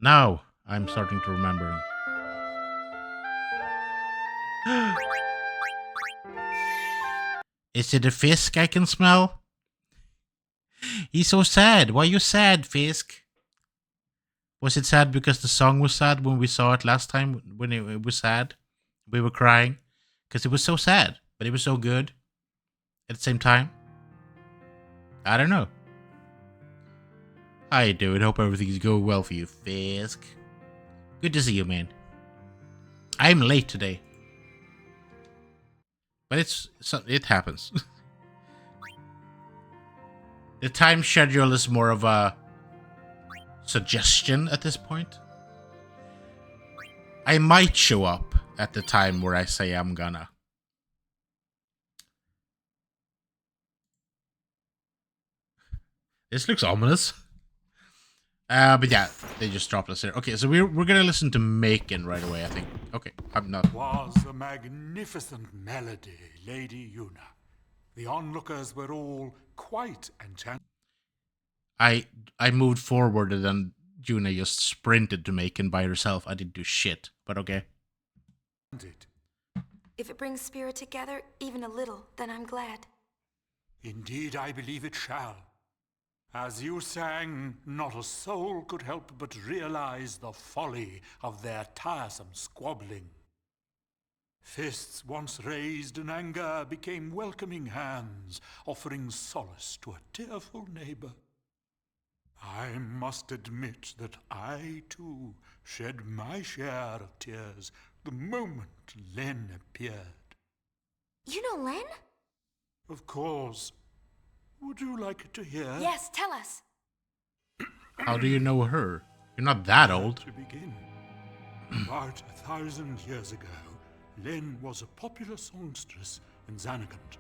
Now I'm starting to remember. Is it a Fisk I can smell? He's so sad. Why are you sad, Fisk? Was it sad because the song was sad when we saw it last time? When it was sad? We were crying? Because it was so sad, but it was so good at the same time. I don't know. How you doing? Hope everything's going well for you, Fisk. Good to see you, man. I'm late today. But it happens. The time schedule is more of a suggestion at this point. I might show up at the time where I say I'm gonna. This looks ominous. But yeah, they just dropped us here. Okay, so we're gonna listen to Macon right away, I think. Okay, I'm not. Was a magnificent melody, Lady Yuna. The onlookers were all quite enchanted. I moved forward and then Yuna just sprinted to Macon by herself. I didn't do shit, but okay. If it brings spirit together, even a little, then I'm glad. Indeed, I believe it shall. As you sang, not a soul could help but realize the folly of their tiresome squabbling. Fists once raised in anger became welcoming hands, offering solace to a tearful neighbor. I must admit that I, too, shed my share of tears the moment Len appeared. You know Len? Of course. Would you like to hear? Yes, tell us. How do you know her? You're not that old. To begin, about 1,000 years ago, Len was a popular songstress in Xanagant.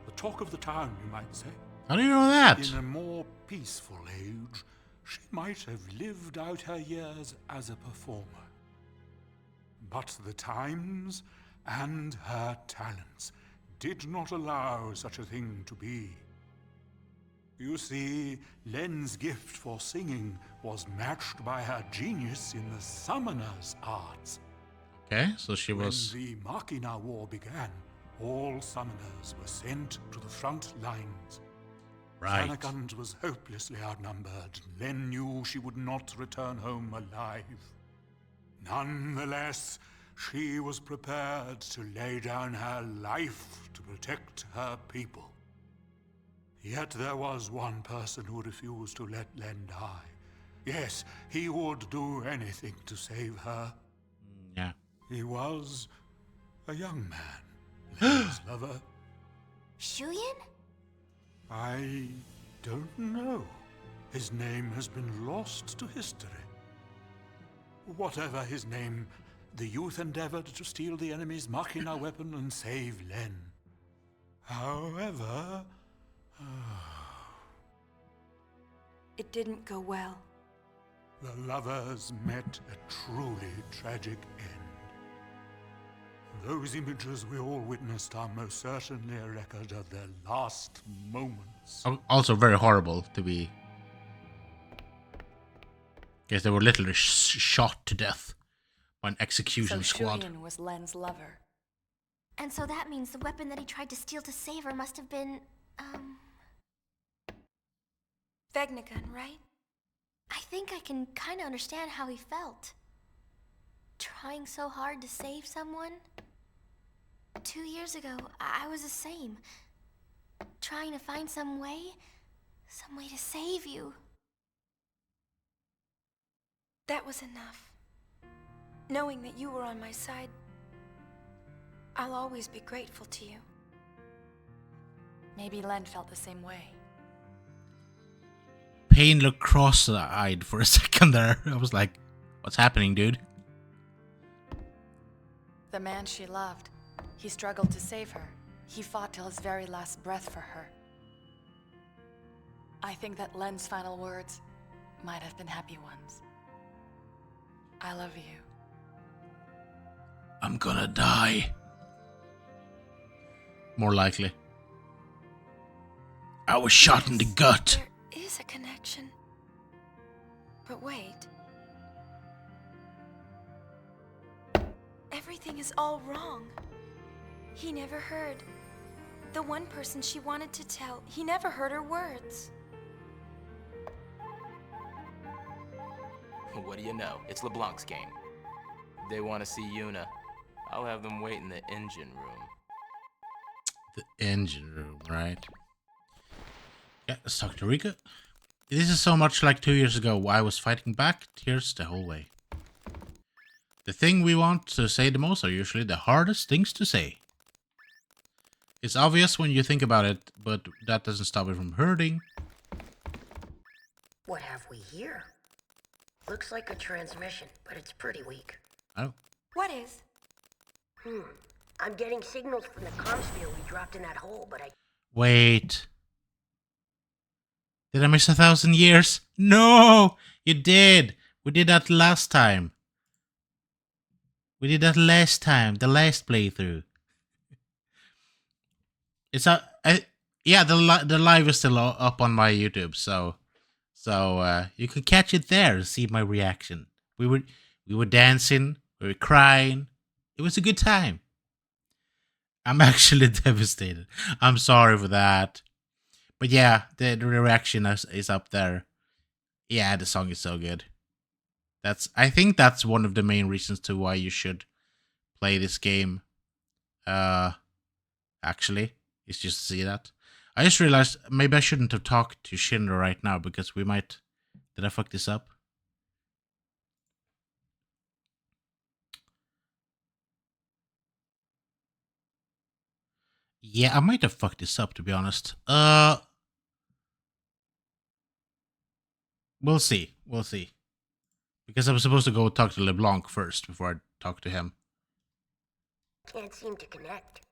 The talk of the town, you might say. How do you know that? In a more peaceful age, she might have lived out her years as a performer. But the times and her talents did not allow such a thing to be. You see, Len's gift for singing was matched by her genius in the summoner's arts. Okay, so she was... When the Machina War began, all summoners were sent to the front lines. Right. Xanagant was hopelessly outnumbered. Len knew she would not return home alive. Nonetheless, she was prepared to lay down her life to protect her people. Yet there was one person who refused to let Len die. Yes, he would do anything to save her. Yeah. He was a young man, Len's lover. Shuyin? I don't know. His name has been lost to history. Whatever his name, the youth endeavored to steal the enemy's Machina weapon and save Len. However... It didn't go well. the lovers met a truly tragic end. Those images we all witnessed are most certainly a record of their last moments. Also very horrible to be... Guess they were literally shot to death by an execution squad. Shuyin was Len's lover. And so that means the weapon that he tried to steal to save her must have been, Vegnagun, right? I think I can kinda understand how he felt. Trying so hard to save someone. 2 years ago, I was the same. Trying to find some way to save you. That was enough. Knowing that you were on my side, I'll always be grateful to you. Maybe Len felt the same way. Payne looked cross-eyed for a second there. I was like, what's happening, dude? The man she loved, he struggled to save her. He fought till his very last breath for her. I think that Len's final words might have been happy ones. I love you. I'm gonna die. More likely. I was shot in the gut. There is a connection. But wait. Everything is all wrong. He never heard. The one person she wanted to tell, he never heard her words. What do you know? It's LeBlanc's game. They want to see Yuna. I'll have them wait in the engine room. The engine room, right? Yeah, let's talk to Rika. This is so much like 2 years ago. I was fighting back, tears the whole way. The thing we want to say the most are usually the hardest things to say. It's obvious when you think about it, but that doesn't stop it from hurting. What have we here? Looks like a transmission, but it's pretty weak. Oh. What is? I'm getting signals from the comms field we dropped in that hole, but I... Wait. Did I miss 1,000 years? No! You did! We did that last time. We did that last time, the last playthrough. It's yeah, the live is still up on my YouTube, so you can catch it there and see my reaction. We were dancing, we were crying. It was a good time. I'm actually devastated. I'm sorry for that. But yeah, the reaction is up there. Yeah, the song is so good. I think that's one of the main reasons to why you should play this game. Actually, it's just to see that. I just realized maybe I shouldn't have talked to Shinra right now because we might... Did I fuck this up? Yeah, I might have fucked this up, to be honest. We'll see. We'll see. Because I was supposed to go talk to LeBlanc first before I talk to him. Can't seem to connect.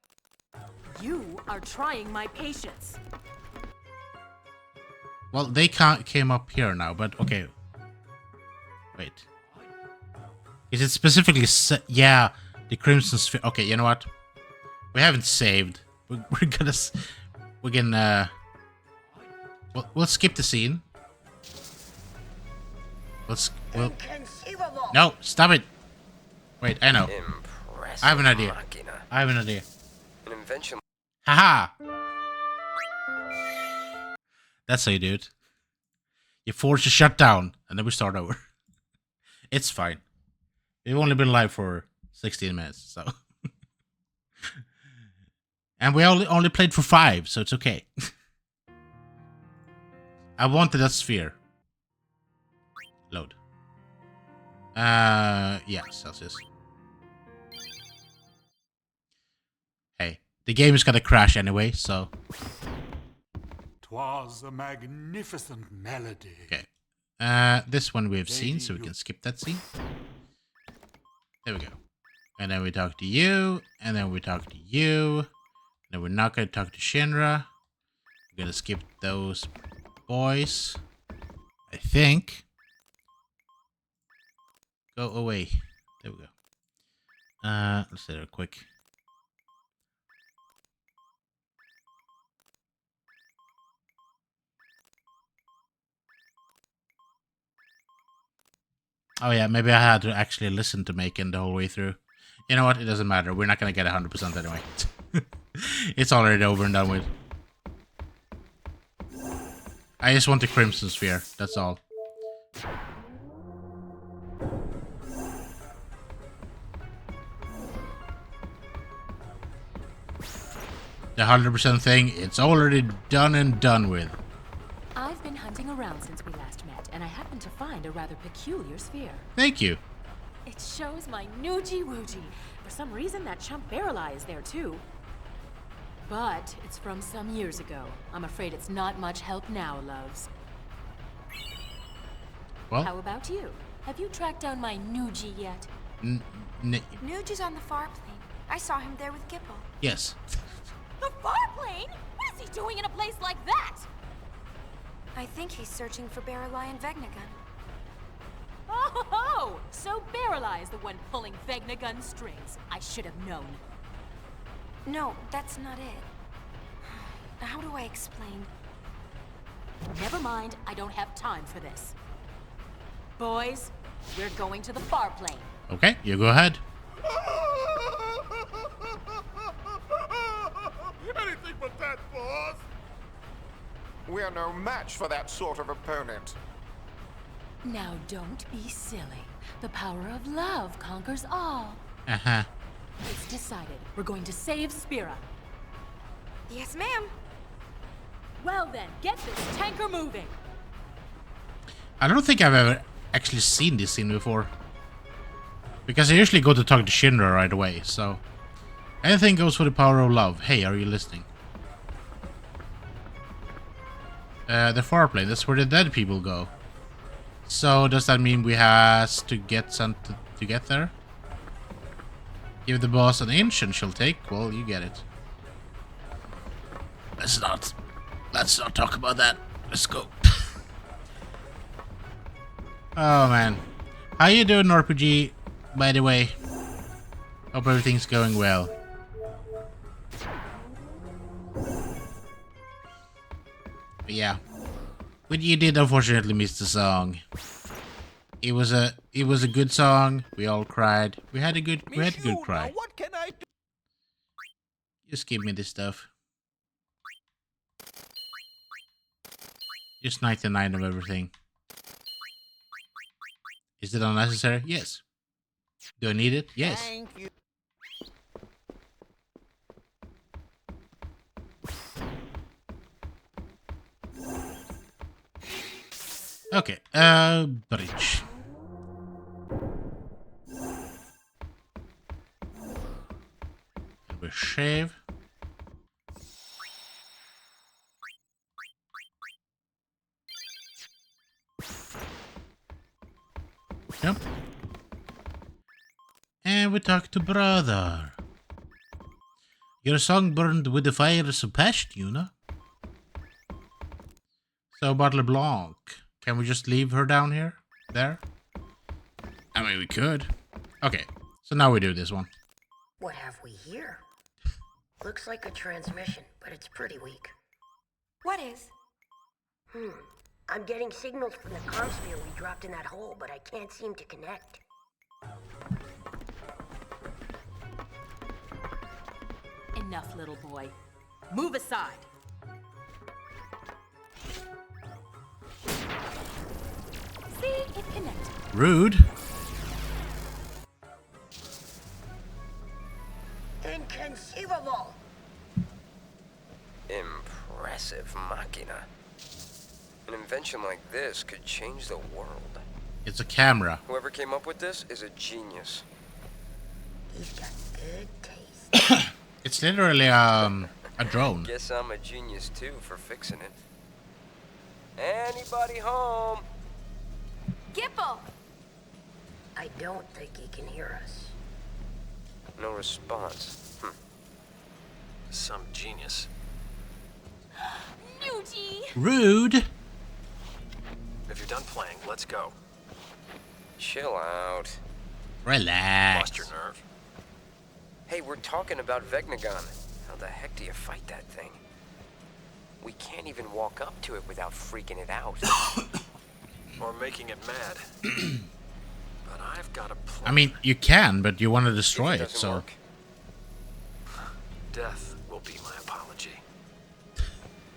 You are trying my patience. Well, they came up here now, but okay. Wait. Is it specifically... yeah, the Crimson Sphere. Okay, you know what? We haven't saved. We're gonna... We can... We'll skip the scene. Inconceivable! No, stop it. Wait, I know. Impressive. I have an idea. Machina. I have an idea. An invention. Haha! That's how you do it. You force a shutdown, and then we start over. It's fine. We've only been live for 16 minutes, so... And we only played for 5, so it's okay. I wanted a sphere. Load. Yeah, Celsius. Hey, the game is gonna crash anyway, so... 'Twas a magnificent melody. Okay. This one we've seen, so we can skip that scene. There we go. And then we talk to you, and then we talk to you. And then we're not gonna talk to Shinra. We're gonna skip those boys. I think. Go away. There we go. Let's say that quick. Oh yeah, maybe I had to actually listen to Macon the whole way through. You know what? It doesn't matter. We're not gonna get 100% anyway. It's already over and done with. I just want the Crimson Sphere. That's all. The 100% thing, it's already done and done with. I've been hunting around since we last met, and I happened to find a rather peculiar sphere. Thank you. It shows my Noogie Woogie. For some reason, that chump Barrel Eye is there too. But it's from some years ago. I'm afraid it's not much help now, loves. Well, How about you? Have you tracked down my Noogie yet? Nuge is on the far plane. I saw him there with Gipple. Yes. The far plane? What is he doing in a place like that? I think he's searching for Barrel Eye and Vegnagun. Oh, so Barrel Eye is the one pulling Vegnagun strings. I should have known. No, that's not it. How do I explain? Never mind, I don't have time for this. Boys, we're going to the far plane. Okay, you go ahead. that, boss! We're no match for that sort of opponent. Now don't be silly. The power of love conquers all. Uh-huh. It's decided. We're going to save Spira. Yes, ma'am. Well then, get this tanker moving. I don't think I've ever actually seen this scene before. Because I usually go to talk to Shinra right away, so... Anything goes for the power of love. Hey, are you listening? The far plane, that's where the dead people go. So, does that mean we has to get something to get there? Give the boss an inch and she'll take? Well, you get it. Let's not talk about that. Let's go. Oh, man. How you doing, RPG? By the way. Hope everything's going well. But yeah. But you did unfortunately miss the song. It was a good song. We all cried. We had a good cry. What can I do? Just give me this stuff. Just 99 of everything. Is it unnecessary? Yes. Do I need it? Yes. Thank you. Okay, bridge. And we shave. Yep. And we talk to brother. Your song burned with the fires of passion, you know? So about LeBlanc. Can we just leave her down here? There? I mean, we could. Okay, so now we do this one. What have we here? Looks like a transmission, but it's pretty weak. What is? I'm getting signals from the comm sphere we dropped in that hole, but I can't seem to connect. Enough, little boy. Move aside. See, it connected. Rude. Inconceivable! Impressive machina. An invention like this could change the world. It's a camera. Whoever came up with this is a genius. He's got good taste. It's literally a drone. Guess I'm a genius too for fixing it. Anybody home? Gipple! I don't think he can hear us. No response. Some genius. Nuji! Rude. If you're done playing, let's go. Chill out. Relax. Lost your nerve? Hey, we're talking about Vegnagon. How the heck do you fight that thing? We can't even walk up to it without freaking it out. Or making it mad. But I've got a plan. I mean, you can, but you want to destroy If it, doesn't so... work, Death will be my apology.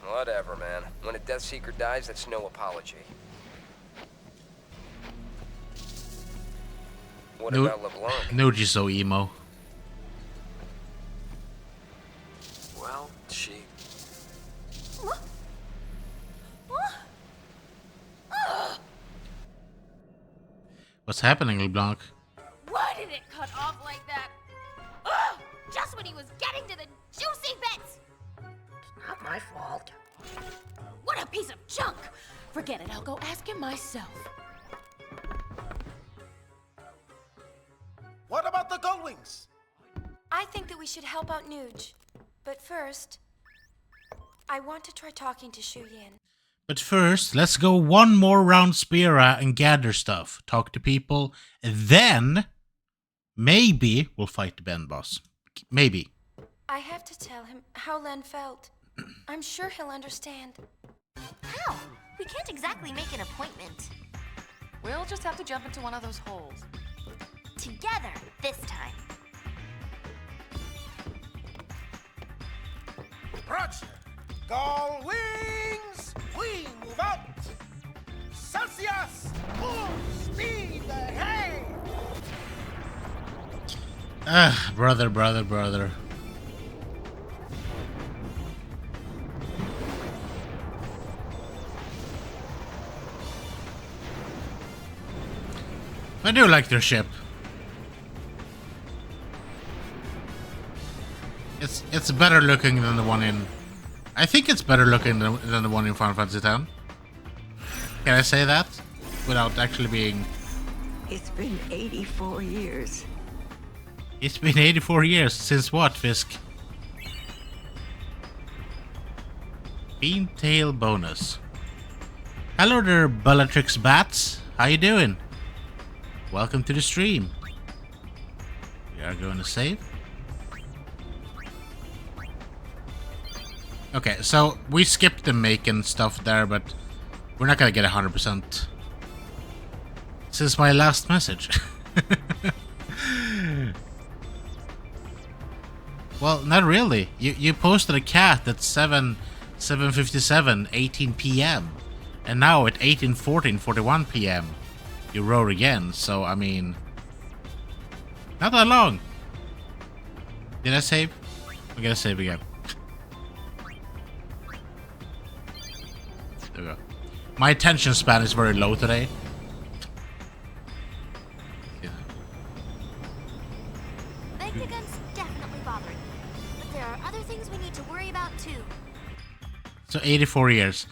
whatever, man. When a Death Seeker dies, that's no apology. What No- about LeBlanc? Noji's so emo. Well, she... What's happening, LeBlanc? Why did it cut off like that? Ugh! Just when he was getting to the juicy bits! Not my fault. What a piece of junk! Forget it, I'll go ask him myself. What about the Gullwings? I think that we should help out Nuge. But first, I want to try talking to Shu Yin. But first, let's go one more round Spira and gather stuff. Talk to people. And then, maybe we'll fight the Ben boss. Maybe. I have to tell him how Len felt. I'm sure he'll understand. How? We can't exactly make an appointment. We'll just have to jump into one of those holes. Together, this time. Roger! Gull wings! We move out! Celsius! Full speed ahead! Brother. I do like their ship. It's better looking than the one in... I think it's better looking than the one in Final Fantasy X. Can I say that? Without actually being... It's been 84 years. It's been 84 years. Since what, Fisk? Beantail bonus. Hello there, Bellatrix Bats. How you doing? Welcome to the stream. We are going to save. Okay, so we skipped the making stuff there, but we're not gonna get 100%. Since my last message. Well, not really. You posted a cat at 7:57, 18 p.m. And now at 18:14, 41 p.m. you wrote again, so I mean... Not that long. Did I save? I'm gonna save again. There we go. My attention span is very low today. Yeah. Vegnagun's definitely bothering me, but there are other things we need to worry about too. So 84 years.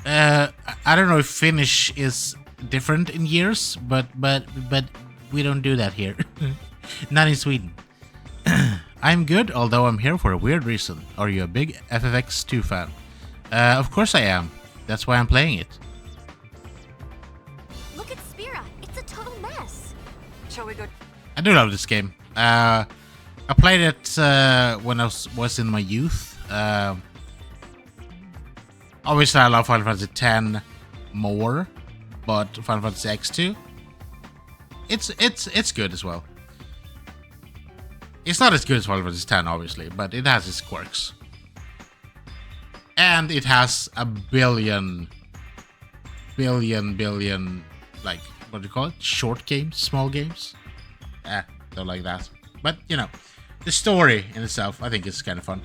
I don't know if Finnish is different in years, but we don't do that here. Not in Sweden. I'm good, although I'm here for a weird reason. Are you a big FFX2 fan? Of course I am. That's why I'm playing it. Look at Spira. It's a total mess. Shall we go? I do love this game. I played it when I was in my youth. Obviously, I love Final Fantasy X more, but Final Fantasy X-2, it's good as well. It's not as good as Final Fantasy X, obviously, but it has its quirks. And it has a billion, like, what do you call it? Short games? Small games? Don't like that. But, you know, the story in itself, I think it's kind of fun.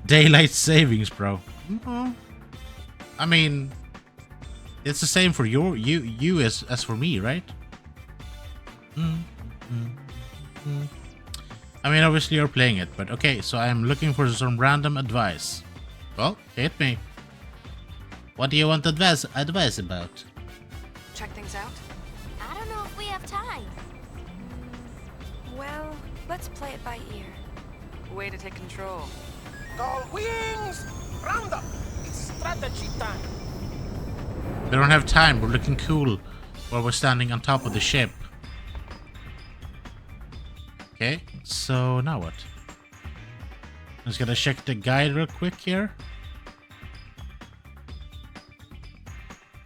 Daylight savings, bro. I mean, it's the same for you as for me, right? I mean, obviously you're playing it, but okay, so I'm looking for some random advice. Well, hit me. What do you want advice about? Check things out? I don't know if we have time. Well, let's play it by ear. Way to take control. Gull wings! Round up! It's strategy time! We don't have time, we're looking cool while we're standing on top of the ship. Okay, so now what? Just gonna check the guide real quick here.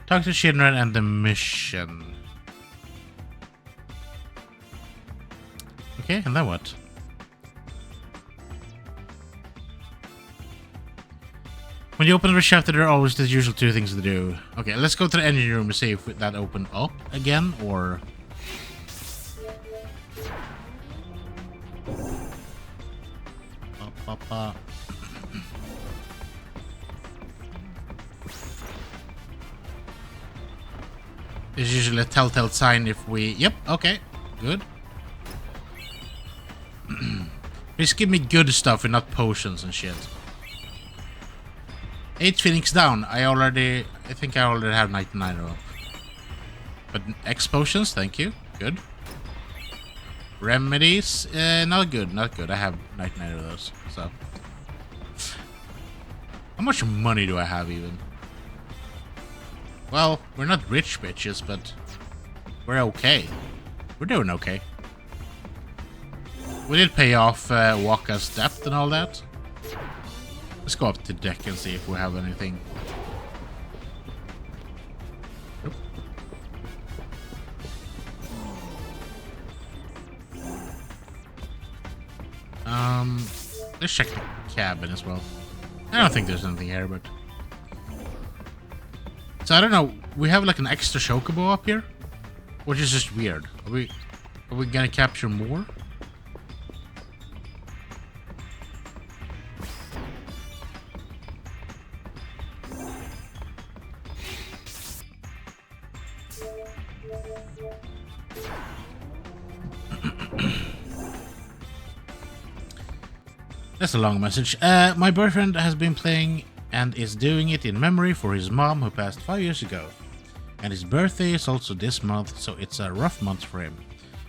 Talk to Shinran and the mission. Okay, and then what? When you open the chapter, there are always the usual two things to do. Okay, let's go to the engine room and see if that opened up again, or... There's usually a telltale sign if we... Yep, okay, good. Please give me good stuff and not potions and shit. 8 Phoenix down. I think I already have 99 of them. But X potions, thank you. Good. Remedies, not good. I have 99 of those, so. How much money do I have even? Well, we're not rich bitches, but we're okay. We're doing okay. We did pay off Wakka's debt and all that. Let's go up to the deck and see if we have anything. Let's check the cabin as well. I don't think there's anything here, but... So I don't know, we have like an extra chocobo up here, which is just weird. Are we gonna capture more? That's a long message. My boyfriend has been playing and is doing it in memory for his mom who passed 5 years ago. And his birthday is also this month, so it's a rough month for him.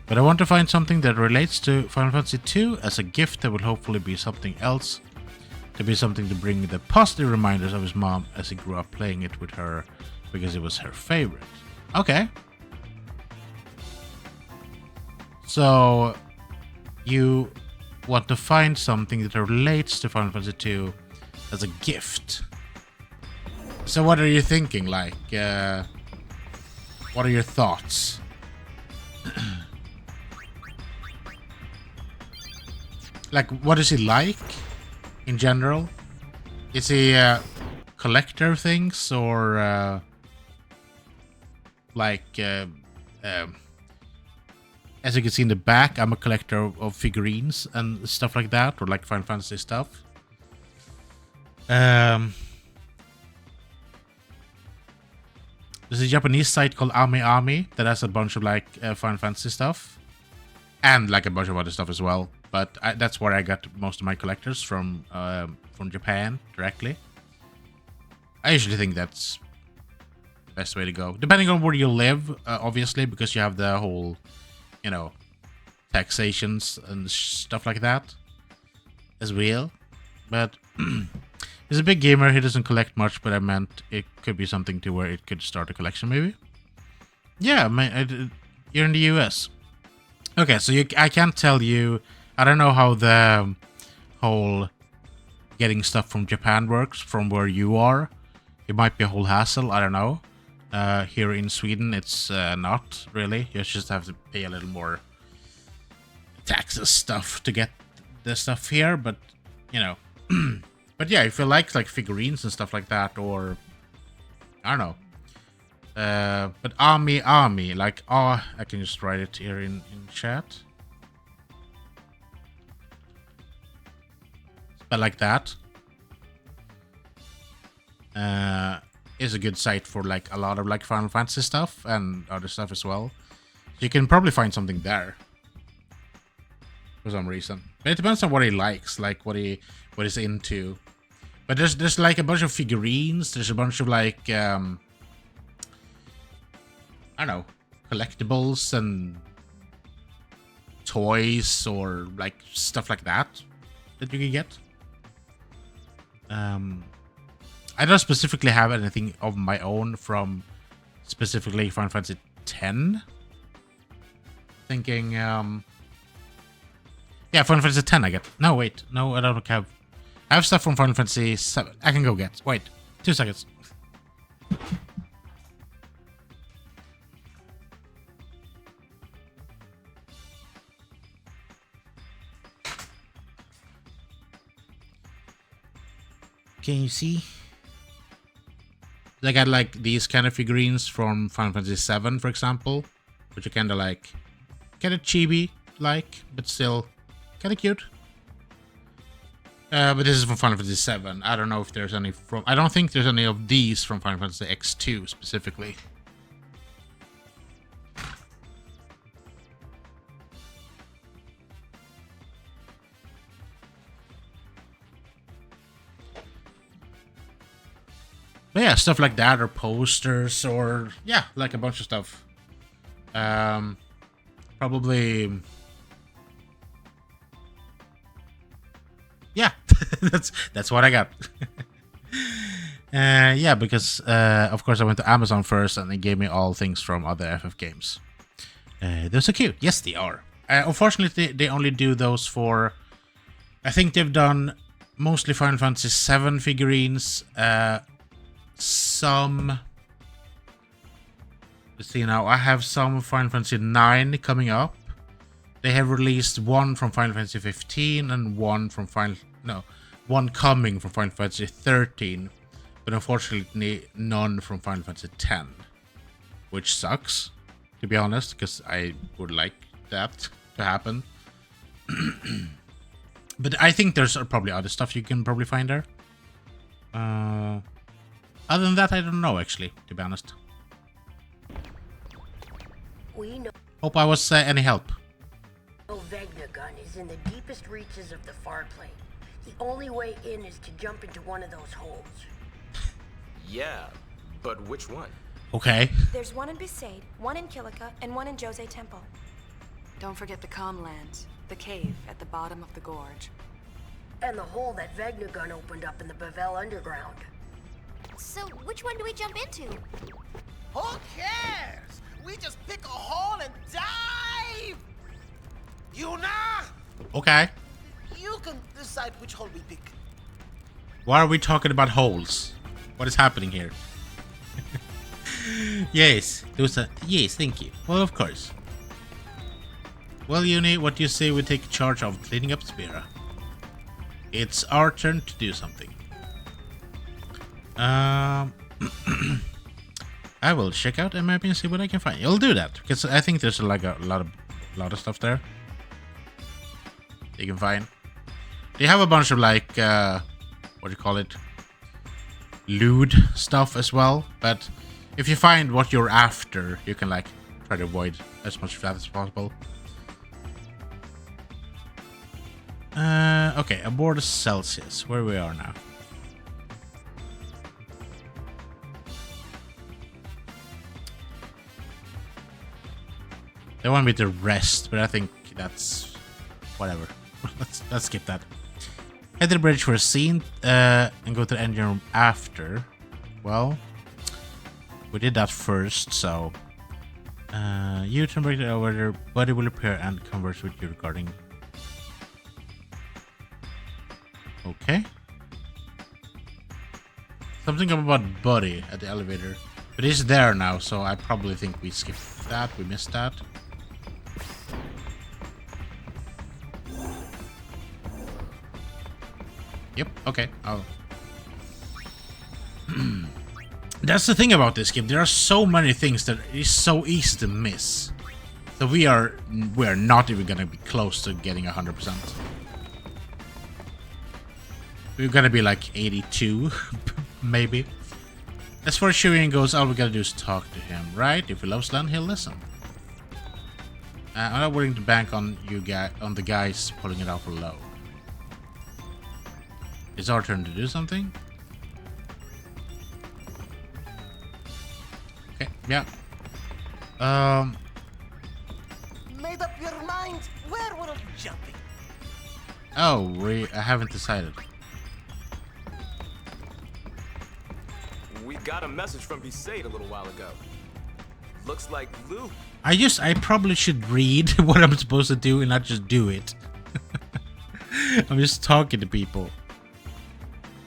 But I want to find something that relates to Final Fantasy II as a gift that will hopefully be something else. To be something to bring the positive reminders of his mom as he grew up playing it with her because it was her favorite. Okay. So you want to find something that relates to Final Fantasy II as a gift. So what are you thinking? Like, what are your thoughts? Like, what is he like in general? Is he a collector of things, or as you can see in the back, I'm a collector of figurines and stuff like that, or like Final Fantasy stuff. There's a Japanese site called Ami that has a bunch of like Final Fantasy stuff, and like a bunch of other stuff as well. But that's where I got most of my collectors from Japan directly. I usually think that's the best way to go, depending on where you live, obviously, because you have the whole, you know, taxations and stuff like that as well. But he's a big gamer. He doesn't collect much, but I meant it could be something to where it could start a collection, maybe. Yeah, you're in the US. Okay, so I can't tell you. I don't know how the whole getting stuff from Japan works from where you are. It might be a whole hassle. I don't know. Here in Sweden, it's not really. You just have to pay a little more taxes stuff to get the stuff here. But, you know. But yeah, if you like figurines and stuff like that, or I don't know. But Ami, like, I can just write it here in chat. But like that. Is a good site for like a lot of like Final Fantasy stuff and other stuff as well. So you can probably find something there for some reason. But it depends on what he likes, like what he's into. But there's like a bunch of figurines. There's a bunch of like I don't know, collectibles and toys or like stuff like that you can get. I don't specifically have anything of my own from specifically Final Fantasy X. Thinking, yeah, Final Fantasy X I get. No, wait. No, I don't have. I have stuff from Final Fantasy VII. I can go get. Wait. 2 seconds. Can you see? I got like these kind of figurines from Final Fantasy VII, for example, which are kind of chibi like, but still kind of cute. But this is from Final Fantasy VII. I don't know if there's any from. I don't think there's any of these from Final Fantasy X-2 specifically. But yeah, stuff like that, or posters, or yeah, like a bunch of stuff. Probably, yeah, that's what I got. Yeah, because of course I went to Amazon first, and they gave me all things from other FF games. They're so cute. Yes, they are. Unfortunately, they only do those for. I think they've done mostly Final Fantasy VII figurines. Some. Let's see now. I have some Final Fantasy IX coming up. They have released one from Final Fantasy 15 and one one coming from Final Fantasy 13, but unfortunately none from Final Fantasy 10, which sucks, to be honest, because I would like that to happen. But I think there's probably other stuff you can probably find there. Other than that, I don't know, actually, to be honest. We know Hope I was any help. Vegnagun is in the deepest reaches of the far plane. The only way in is to jump into one of those holes. Yeah, but which one? Okay. There's one in Besaid, one in Kilika, and one in Jose Temple. Don't forget the Calmlands, the cave at the bottom of the gorge. And the hole that Vegnagun opened up in the Bavel underground. So, which one do we jump into? Who cares? We just pick a hole and dive! Yuna! Okay. You can decide which hole we pick. Why are we talking about holes? What is happening here? Yes, yes, thank you. Well, of course. Well, Uni, what do you say we take charge of cleaning up Spira? It's our turn to do something. I will check out a map and see what I can find. I'll do that because I think there's like a lot of stuff there you can find. They have a bunch of like what do you call it, lewd stuff as well. But if you find what you're after, you can like try to avoid as much of that as possible. Okay, aboard the Celsius, where we are now. They want me to rest, but I think that's whatever. let's skip that. Head to the bridge for a scene and go to the engine room after. Well, we did that first, so you turn back to the elevator. Buddy will appear and converse with you regarding. Okay. Something about Buddy at the elevator, but he's there now, so I probably think we skipped that. We missed that. Yep, okay. Oh. That's the thing about this game. There are so many things that is so easy to miss. So we are not even gonna be close to getting 100%. We're gonna be like 82, maybe. As far as Shurian goes, all we gotta do is talk to him, right? If he loves land, he'll listen. I'm not willing to bank on the guys pulling it off low. It's our turn to do something. Okay, yeah. Made up your mind? Where will you jumping? Oh, I haven't decided. We got a message from Besaid a little while ago. Looks like Lulu. I probably should read what I'm supposed to do and not just do it. I'm just talking to people.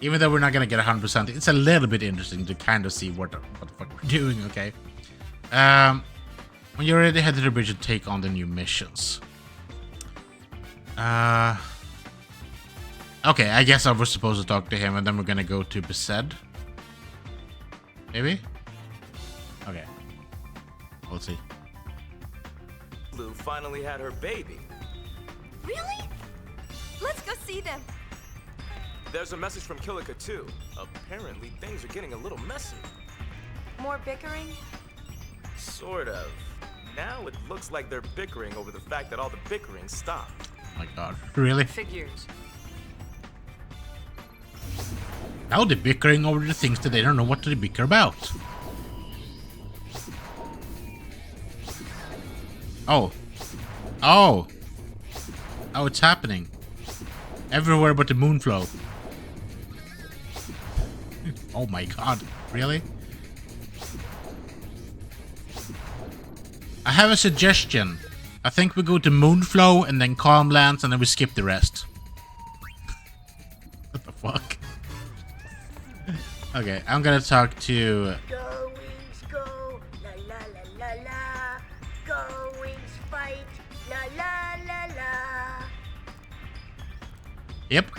Even though we're not gonna get 100%, it's a little bit interesting to kind of see what the fuck we're doing, okay? When you're ready, head to the bridge and take on the new missions. Okay, I guess I was supposed to talk to him and then we're gonna go to Besaid. Maybe? Okay. We'll see. Lulu finally had her baby. Really? Let's go see them. There's a message from Kilika too. Apparently things are getting a little messy. More bickering? Sort of. Now it looks like they're bickering over the fact that all the bickering stopped. Oh my god, really? Figures. Now they're bickering over the things that they don't know what to bicker about. Oh. Oh. Oh, it's happening. Everywhere but the Moonflow. Oh my god, really? I have a suggestion. I think we go to Moonflow and then Calmlands and then we skip the rest. What the fuck? Okay, I'm gonna talk to... Go wings go, la la la la la. Go wings fight, la la la la. Yep.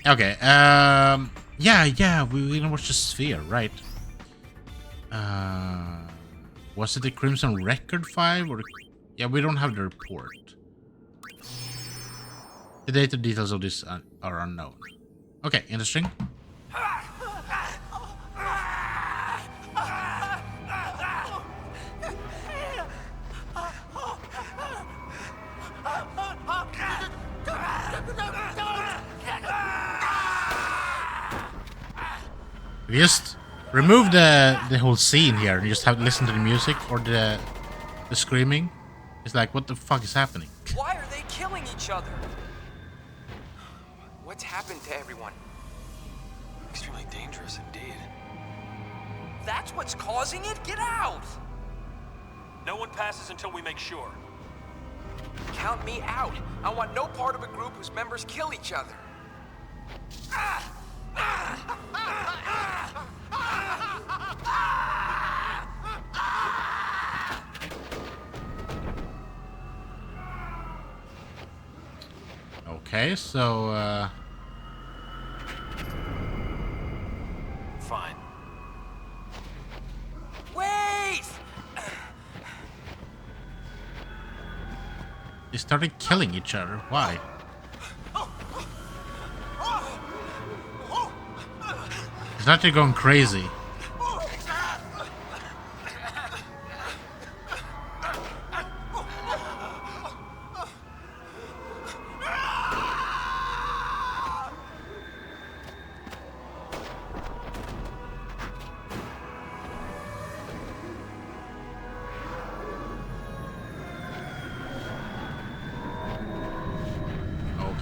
Okay. Yeah. We gonna watch the Sphere, right? Was it the Crimson Record 5 or? Yeah, we don't have the report. The data details of this are unknown. Okay, interesting. We just remove the whole scene here and just have to listen to the music or the screaming. It's like, what the fuck is happening? Why are they killing each other? What's happened to everyone? Extremely dangerous indeed. That's what's causing it? Get out! No one passes until we make sure. Count me out. I want no part of a group whose members kill each other. Okay, so Fine. Wait! they started killing each other. Why? It's not they're going crazy.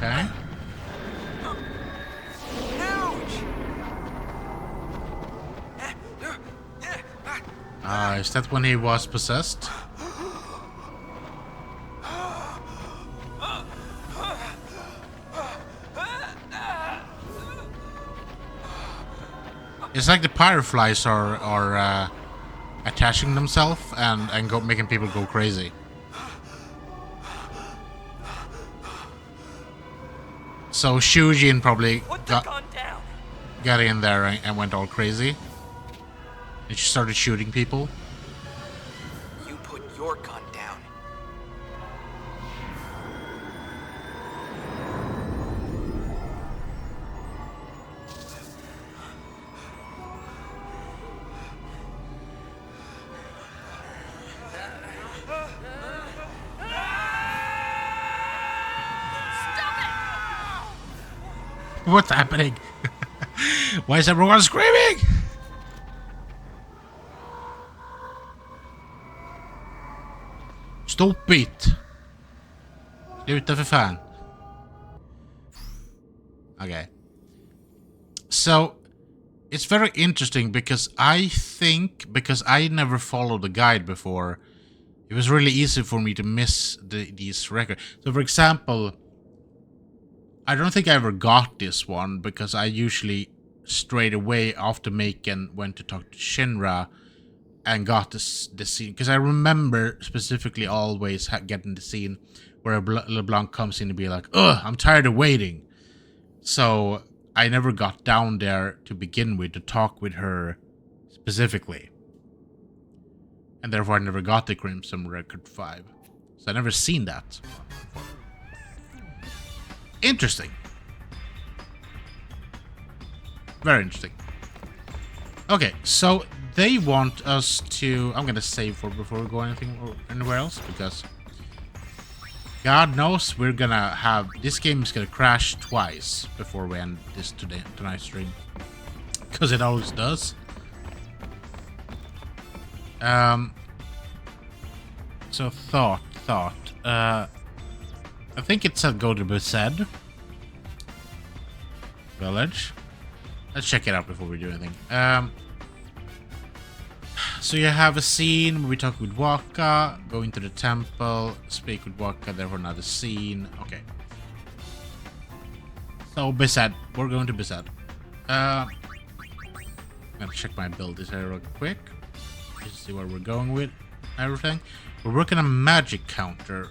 Okay. Is that when he was possessed? It's like the fireflies are attaching themselves and making people go crazy. So Shujin probably got in there and went all crazy. And she started shooting people. You put your gun down. What's happening? Why is everyone screaming? Stop it! Sluta för fan. Okay. So, it's very interesting because I never followed the guide before, it was really easy for me to miss these records. So, for example, I don't think I ever got this one because I usually straight away after Maken went to talk to Shinra and got the scene, because I remember specifically always getting the scene where LeBlanc comes in and be like, ugh, I'm tired of waiting. So I never got down there to begin with to talk with her specifically. And therefore I never got the Crimson Record 5. So I never seen that before. Interesting. Very interesting. Okay, so they want us to... I'm gonna save before we go anywhere else, because God knows we're gonna have... This game is gonna crash twice before we end tonight's stream. Because it always does. So thought. I think it said go to Besed Village. Let's check it out before we do anything. So you have a scene where we talk with Wakka, go into the temple, speak with Wakka, therefore another scene. Okay. So Besed. We're going to Besed. I'm gonna check my abilities here real quick. Just see where we're going with everything. We're working a magic counter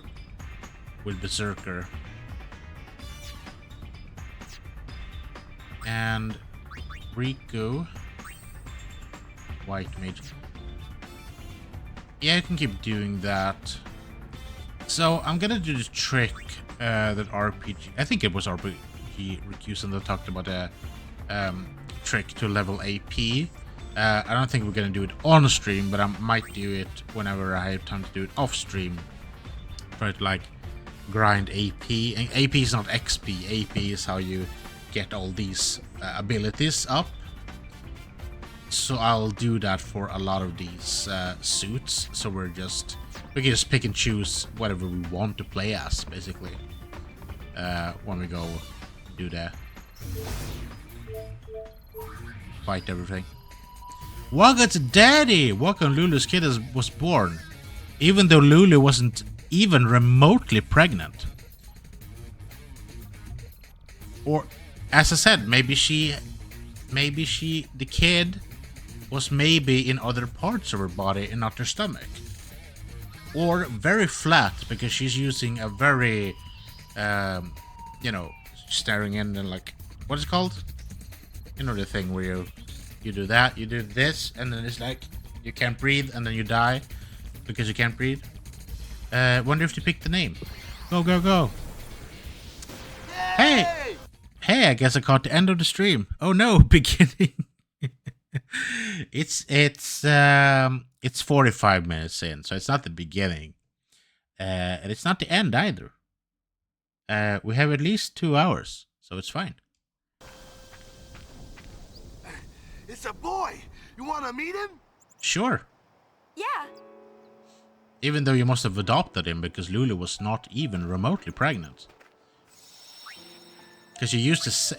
with Berserker. And Riku. White mage. Yeah, you can keep doing that. So I'm gonna do the trick that RPG. I think it was RPG Recuson that talked about a trick to level AP. I don't think we're gonna do it on stream, but I might do it whenever I have time to do it off stream. Try to like grind AP, and AP is not XP. AP is how you get all these abilities up. So I'll do that for a lot of these suits. So we can just pick and choose whatever we want to play as, basically. When we go do that, fight everything. Wakka's daddy! Wakka and Lulu's kid was born, even though Lulu wasn't even remotely pregnant. Or, as I said, maybe the kid was maybe in other parts of her body and not her stomach. Or very flat, because she's using a very, staring in and like, what is it called? You know the thing where you do that, you do this, and then it's like, you can't breathe, and then you die because you can't breathe. Wonder if you picked the name. Go, go, go. Hey! Hey, I guess I caught the end of the stream. Oh no, beginning. It's 45 minutes in, so it's not the beginning. And it's not the end either. We have at least 2 hours, so it's fine. It's a boy! You wanna meet him? Sure. Yeah. Even though you must have adopted him because Lulu was not even remotely pregnant. Because you used to say...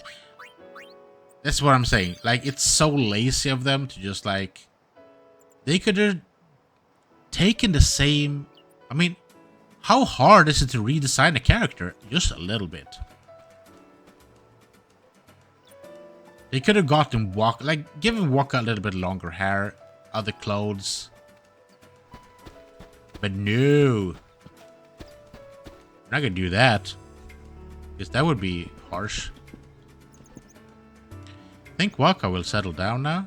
That's what I'm saying. Like, it's so lazy of them to just, like... They could have taken the same... I mean, how hard is it to redesign a character? Just a little bit. They could have gotten Wakka... Like, given Wakka a little bit longer hair, other clothes... But no. I'm not gonna do that. Because that would be harsh. I think Wakka will settle down now.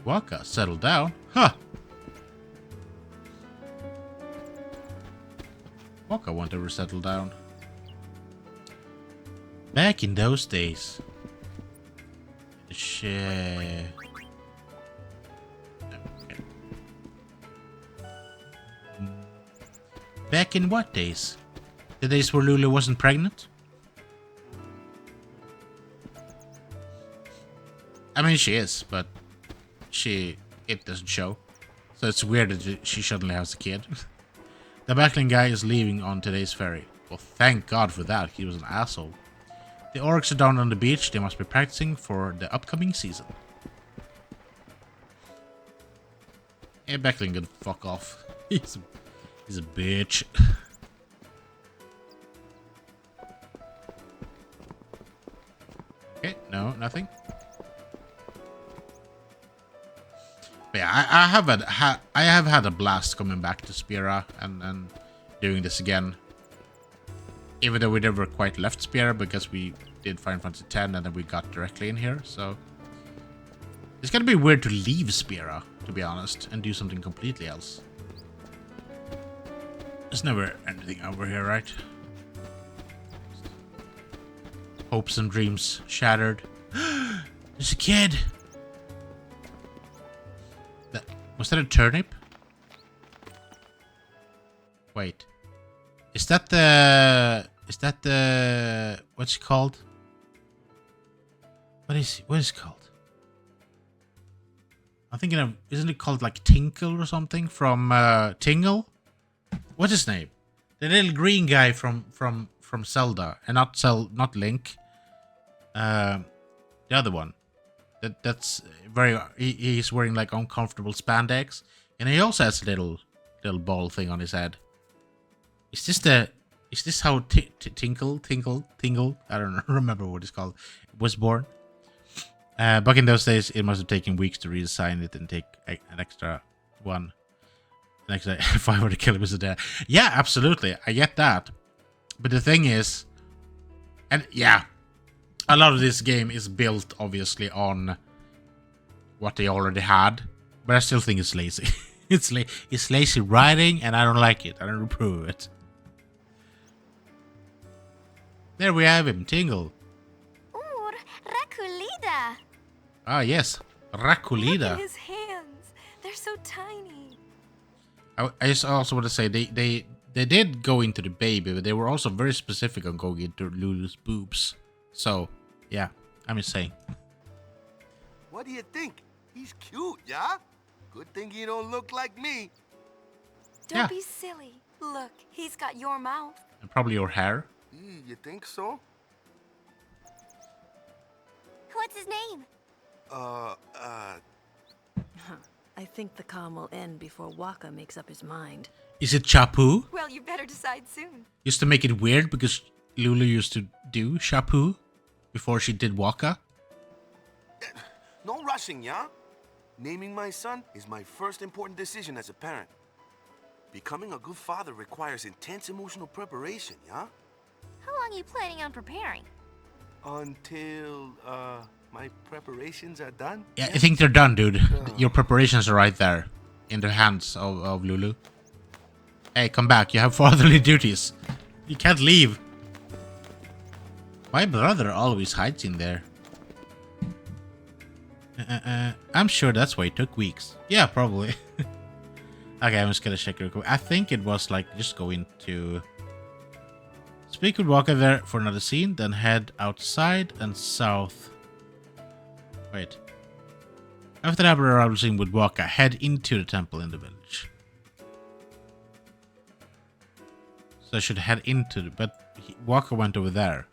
Wakka, settle down? Huh. Wakka won't ever settle down. Back in those days. Shit. Back in what days? The days where Lulu wasn't pregnant? I mean, she is, but it doesn't show. So it's weird that she suddenly has a kid. The backling guy is leaving on today's ferry. Well, thank God for that. He was an asshole. The orcs are down on the beach. They must be practicing for the upcoming season. Yeah, backling can fuck off. He's a bitch. Okay, no, nothing. But yeah, I have had a blast coming back to Spira and doing this again. Even though we never quite left Spira because we did Final Fantasy X and then we got directly in here, so it's gonna be weird to leave Spira, to be honest, and do something completely else. There's never anything over here, right? Hopes and dreams shattered. There's a kid. Was that a turnip? Wait. Is that the what's it called? What is it called? I'm thinking of, isn't it called like Tinkle or something from Tingle? What's his name? The little green guy from Zelda, and not Link. The other one. That's very. He's wearing like uncomfortable spandex, and he also has a little ball thing on his head. Is this how Tingle? I don't remember what it's called. Was born. Back in those days, it must have taken weeks to redesign it and take an extra one. An extra 500 kilometers a day. Yeah, absolutely. I get that. But the thing is, and yeah, a lot of this game is built obviously on what they already had, but I still think it's lazy. It's lazy writing, and I don't like it. I don't approve it. There we have him, Tingle. Ooh, Rakulida. Ah, yes, Look Rakulida. at his hands. They're so tiny. I just also want to say they did go into the baby, but they were also very specific on going into Lulu's boobs. So, yeah, I'm just saying. What do you think? He's cute, yeah? Good thing he don't look like me. Don't be silly. Look, he's got your mouth. And probably your hair. You think so? What's his name? I think the calm will end before Wakka makes up his mind. Is it Chapu? Well, you better decide soon. Just to make it weird, because Lulu used to do Chapu before she did Wakka. No rushing, yeah? Naming my son is my first important decision as a parent. Becoming a good father requires intense emotional preparation, yeah? How long are you planning on preparing? Until, my preparations are done? Yeah, I think they're done, dude. Your preparations are right there. In the hands of Lulu. Hey, come back. You have fatherly duties. You can't leave. My brother always hides in there. I'm sure that's why it took weeks. Yeah, probably. Okay, I'm just gonna check real quick. I think it was like, just go into... Speak with Wakka there for another scene, then head outside and south. Wait. After that arrival scene with Wakka, head into the temple in the village. So I should head into the... But Wakka went over there.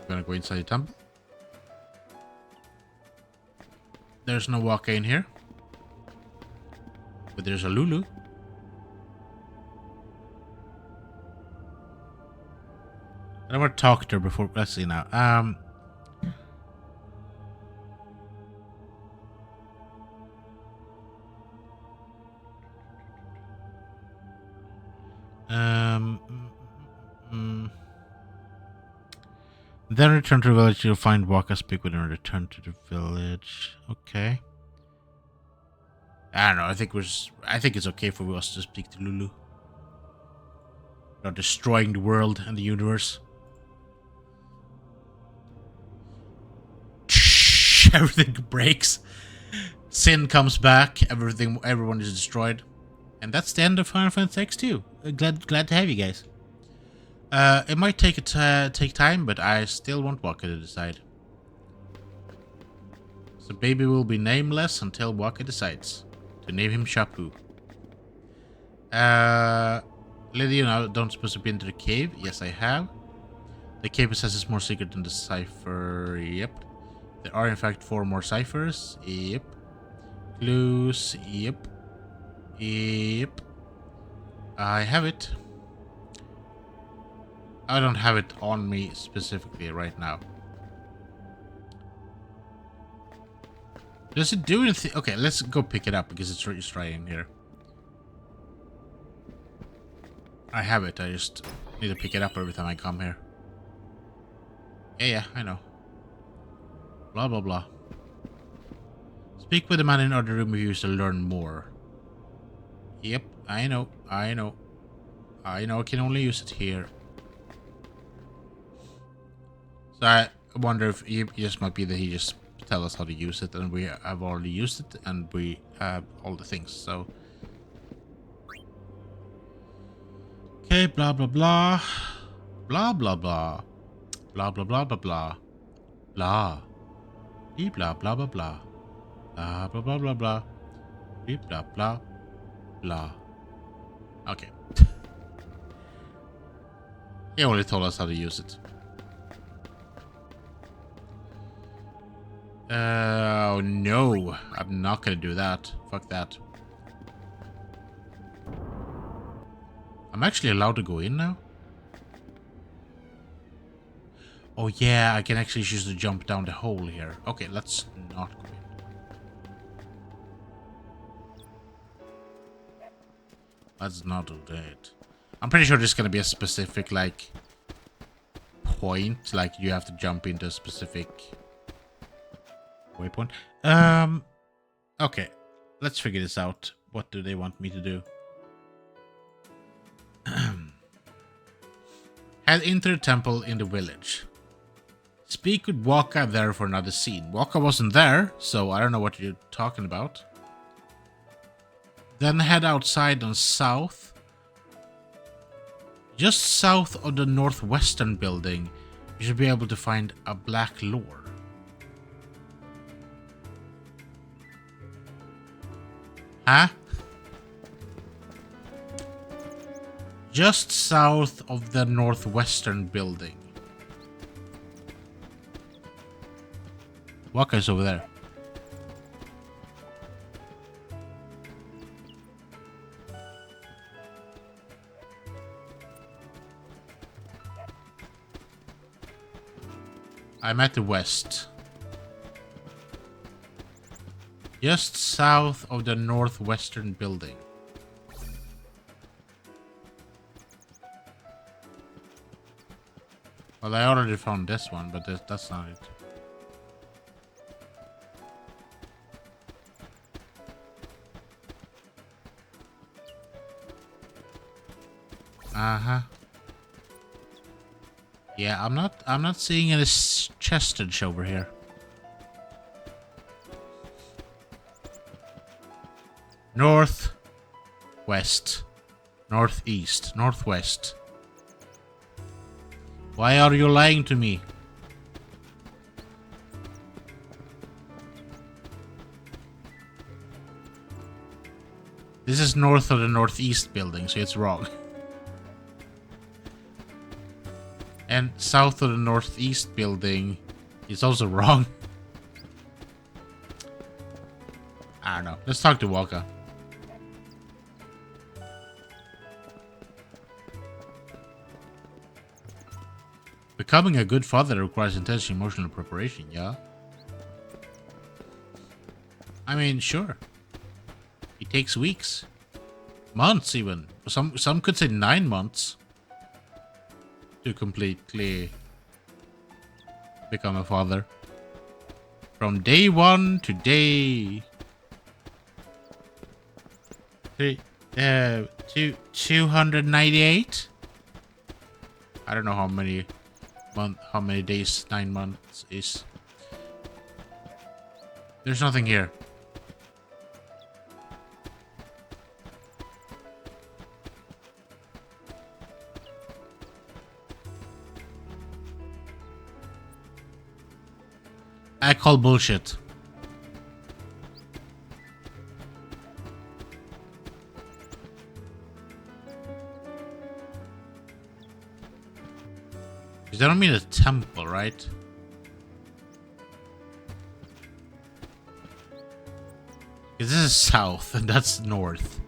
Gonna go inside the temple. There's no Wakka in here. But there's a Lulu. I never talked to her before. Let's see now. Then return to the village. You'll find Wakka. Speak with her. Return to the village. Okay. I don't know. I think it's okay for us to speak to Lulu. Not destroying the world and the universe. Everything breaks. Sin comes back. Everyone is destroyed. And that's the end of Final Fantasy X-2. Glad to have you guys. It might take time, but I still want Wakka to decide. So baby will be nameless until Wakka decides to name him Chapu. Lydia, you don't supposed to be into the cave. Yes, I have. The cave possesses more secret than the cipher. Yep. There are in fact 4 more ciphers. Yep. Clues. Yep. Yep. I have it. I don't have it on me specifically right now. Does it do anything? Okay, let's go pick it up because it's right in here. I have it. I just need to pick it up every time I come here. Yeah, I know. Blah, blah, blah. Speak with the man in the other room if you wish to learn more. Yep, I know. I can only use it here. So I wonder if it just might be that he just tell us how to use it, and we have already used it, and we have all the things. So okay, blah blah blah, blah blah blah, blah blah blah blah blah, blah, blah blah blah blah, blah blah blah blah blah, blah blah blah. Okay. He only told us how to use it. Oh no, I'm not gonna do that. Fuck that. I'm actually allowed to go in now? Oh yeah, I can actually choose to jump down the hole here. Okay, let's not go in. Let's not do that. I'm pretty sure there's gonna be a specific, like, point, like you have to jump into a specific waypoint. Okay, let's figure this out. What do they want me to do? Head into the temple in the village. Speak with Wakka there for another scene. Wakka wasn't there, so I don't know what you're talking about. Then head outside on south. Just south of the northwestern building, you should be able to find a black lore. Huh? Just south of the northwestern building. Wakka's over there. I'm at the west. Just south of the northwestern building. Well, I already found this one, but that's not it. Uh-huh. Yeah, I'm not seeing any chestage over here. North, west, northeast, northwest. Why are you lying to me? This is north of the northeast building, so it's wrong. And south of the northeast building is also wrong. I don't know. Let's talk to Wakka. Becoming a good father requires intense emotional preparation, yeah? I mean, sure. It takes weeks. Months even. Some could say 9 months. To completely become a father. From day 1 to day 298. I don't know how many days 9 months is. There's nothing here. I call bullshit. Because I don't mean a temple, right? Because this is south and that's north.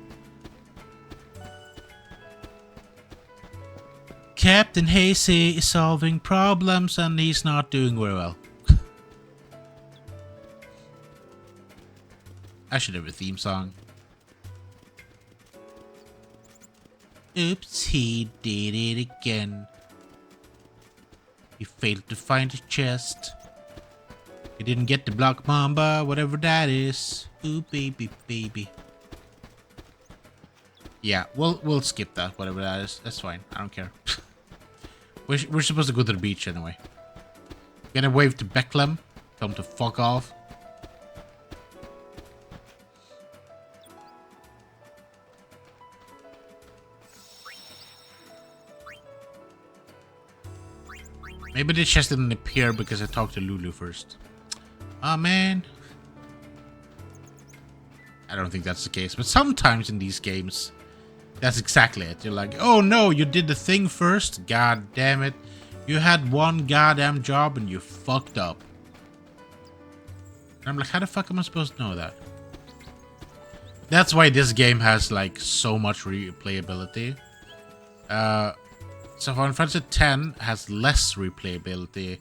CaptainHaasy is solving problems and he's not doing very well. I should have a theme song. Oops, he did it again. He failed to find a chest. He didn't get the block mamba, whatever that is. Ooh, baby, baby. Yeah, we'll skip that, whatever that is. That's fine. I don't care. We're supposed to go to the beach anyway. Gonna wave to Becklem. Tell him to fuck off. Maybe the chest didn't appear because I talked to Lulu first. Oh man. I don't think that's the case, but sometimes in these games, that's exactly it. You're like, oh no, you did the thing first. God damn it. You had one goddamn job and you fucked up. And I'm like, how the fuck am I supposed to know that? That's why this game has like so much replayability. So Final Fantasy X has less replayability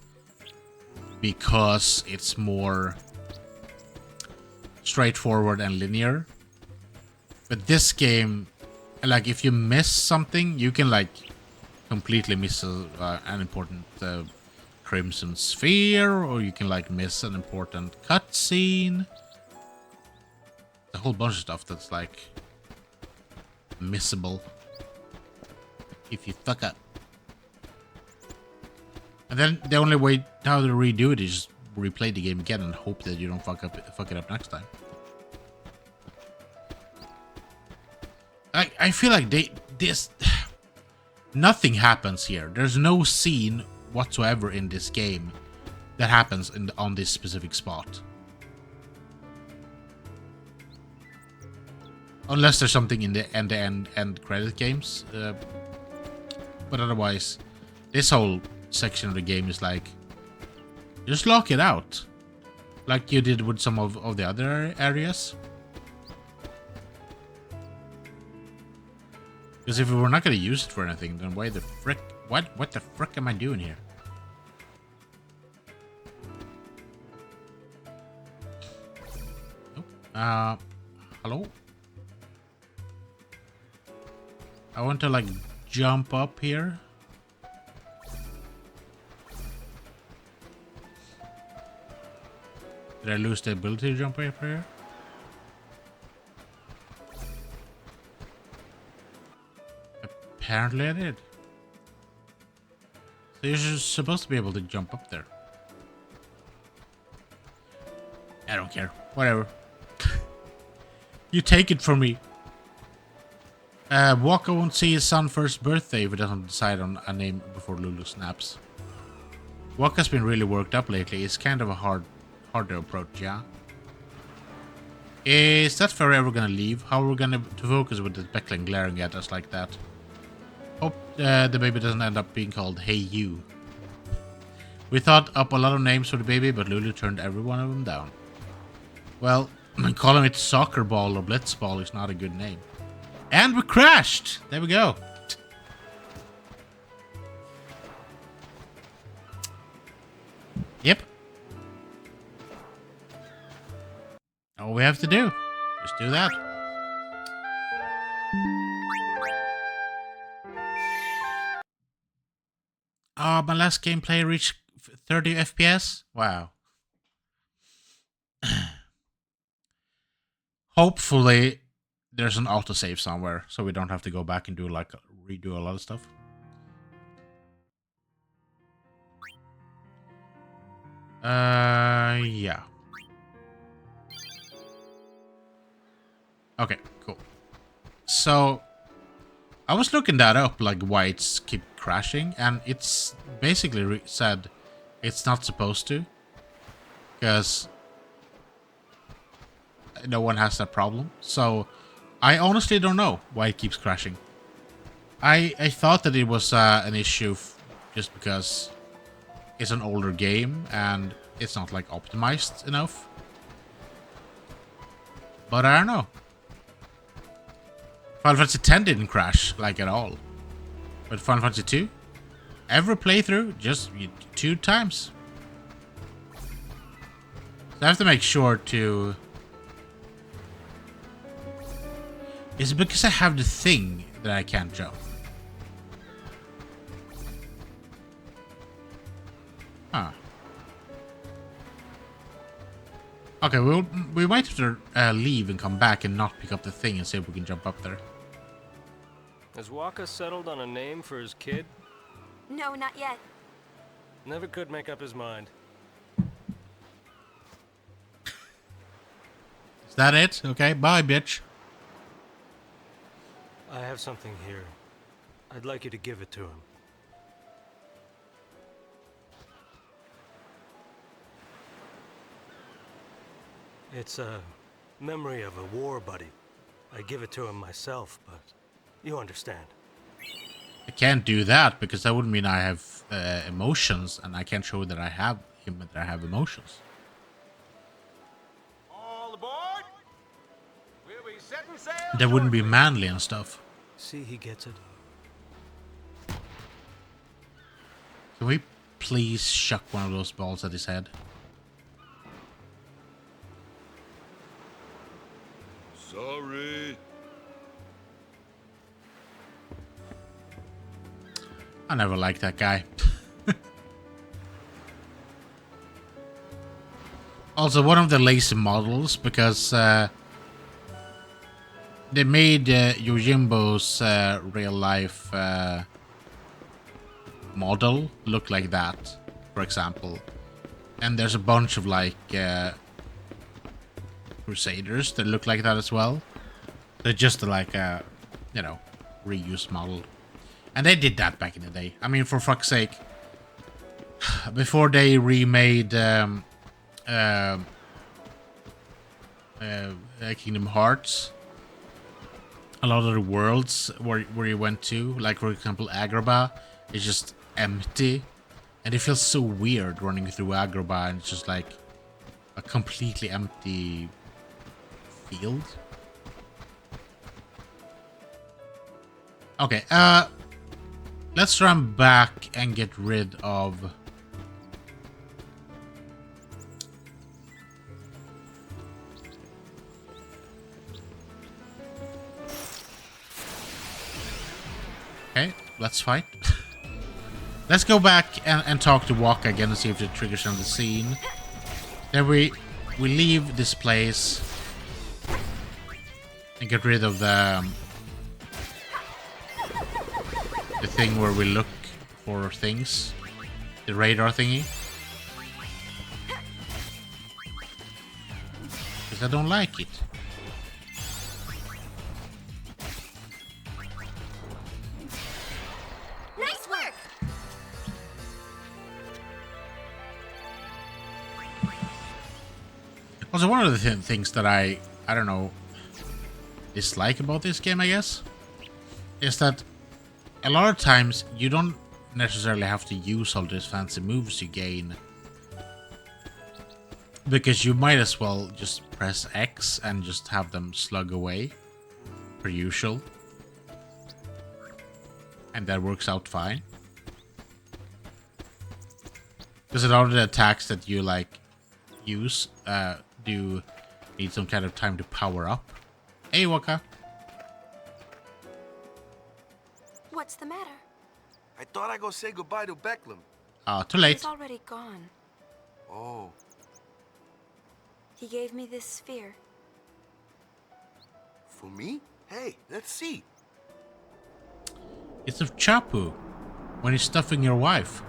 because it's more straightforward and linear. But this game, like if you miss something, you can like completely miss an important crimson sphere, or you can like miss an important cutscene. A whole bunch of stuff that's like missable if you fuck up. And then the only way how to redo it is just replay the game again and hope that you don't fuck it up next time. I feel like nothing happens here. There's no scene whatsoever in this game that happens on this specific spot. Unless there's something in the end credit games. But otherwise, this whole section of the game is like, just lock it out. Like you did with some of the other areas. Because if we were not going to use it for anything, then why the frick? What the frick am I doing here? Oh. Hello? I want to like jump up here. Did I lose the ability to jump up here? Apparently I did. So you're just supposed to be able to jump up there. I don't care. Whatever. You take it from me. Wakka won't see his son's first birthday if he doesn't decide on a name before Lulu snaps. Wakka's been really worked up lately. It's kind of a hard to approach, yeah? Is that fairy ever gonna leave? How are we gonna to focus with the Beckling glaring at us like that? Hope the baby doesn't end up being called Hey You. We thought up a lot of names for the baby, but Lulu turned every one of them down. Well, calling it Soccer Ball or Blitzball is not a good name. And we crashed! There we go. Yep. All we have to do. Just do that. Oh, my last gameplay reached 30 FPS? Wow. Hopefully, there's an autosave somewhere, so we don't have to go back and do like redo a lot of stuff. Yeah. Okay, cool. So, I was looking that up, like why it's keep crashing, and it's basically said it's not supposed to, because no one has that problem. So, I honestly don't know why it keeps crashing. I thought that it was an issue just because it's an older game and it's not like optimized enough. But I don't know. Final Fantasy X didn't crash like at all. But Final Fantasy 2, every playthrough, just 2 times. So I have to make sure to... Is it because I have the thing that I can't jump? Huh. Okay, we might have to leave and come back and not pick up the thing and see if we can jump up there. Has Wakka settled on a name for his kid? No, not yet. Never could make up his mind. Is that it? Okay, bye, bitch. I have something here. I'd like you to give it to him. It's a memory of a war buddy. I give it to him myself, but you understand. I can't do that because that would mean I have emotions, and I can't show that I have him that I have emotions. All aboard! We'll be setting sail. That wouldn't be manly and stuff. See, he gets it. Can we please shuck one of those balls at his head? Sorry. I never liked that guy. Also, one of the lazy models, because they made Yojimbo's real life model look like that, for example. And there's a bunch of like Crusaders that look like that as well. They're just like a, you know, reuse model. And they did that back in the day. I mean, for fuck's sake. Before they remade Kingdom Hearts, a lot of the worlds where you went to, like for example Agrabah, is just empty. And it feels so weird running through Agrabah and it's just like a completely empty field. Okay, let's run back and get rid of okay, let's fight. Let's go back and talk to Wakka again and see if it triggers on the scene. Then we leave this place and get rid of the thing where we look for things. The radar thingy. Because I don't like it. Nice work! Also, one of the things that I don't know, dislike about this game, I guess, is that a lot of times you don't necessarily have to use all these fancy moves you gain, because you might as well just press X and just have them slug away, per usual, and that works out fine. Because a lot of the attacks that you like use do need some kind of time to power up. Hey, Wakka. What's the matter? I thought I'd go say goodbye to Becklem. Too late. He's already gone. Oh. He gave me this sphere. For me? Hey, let's see. It's of Chapu when he's stuffing your wife.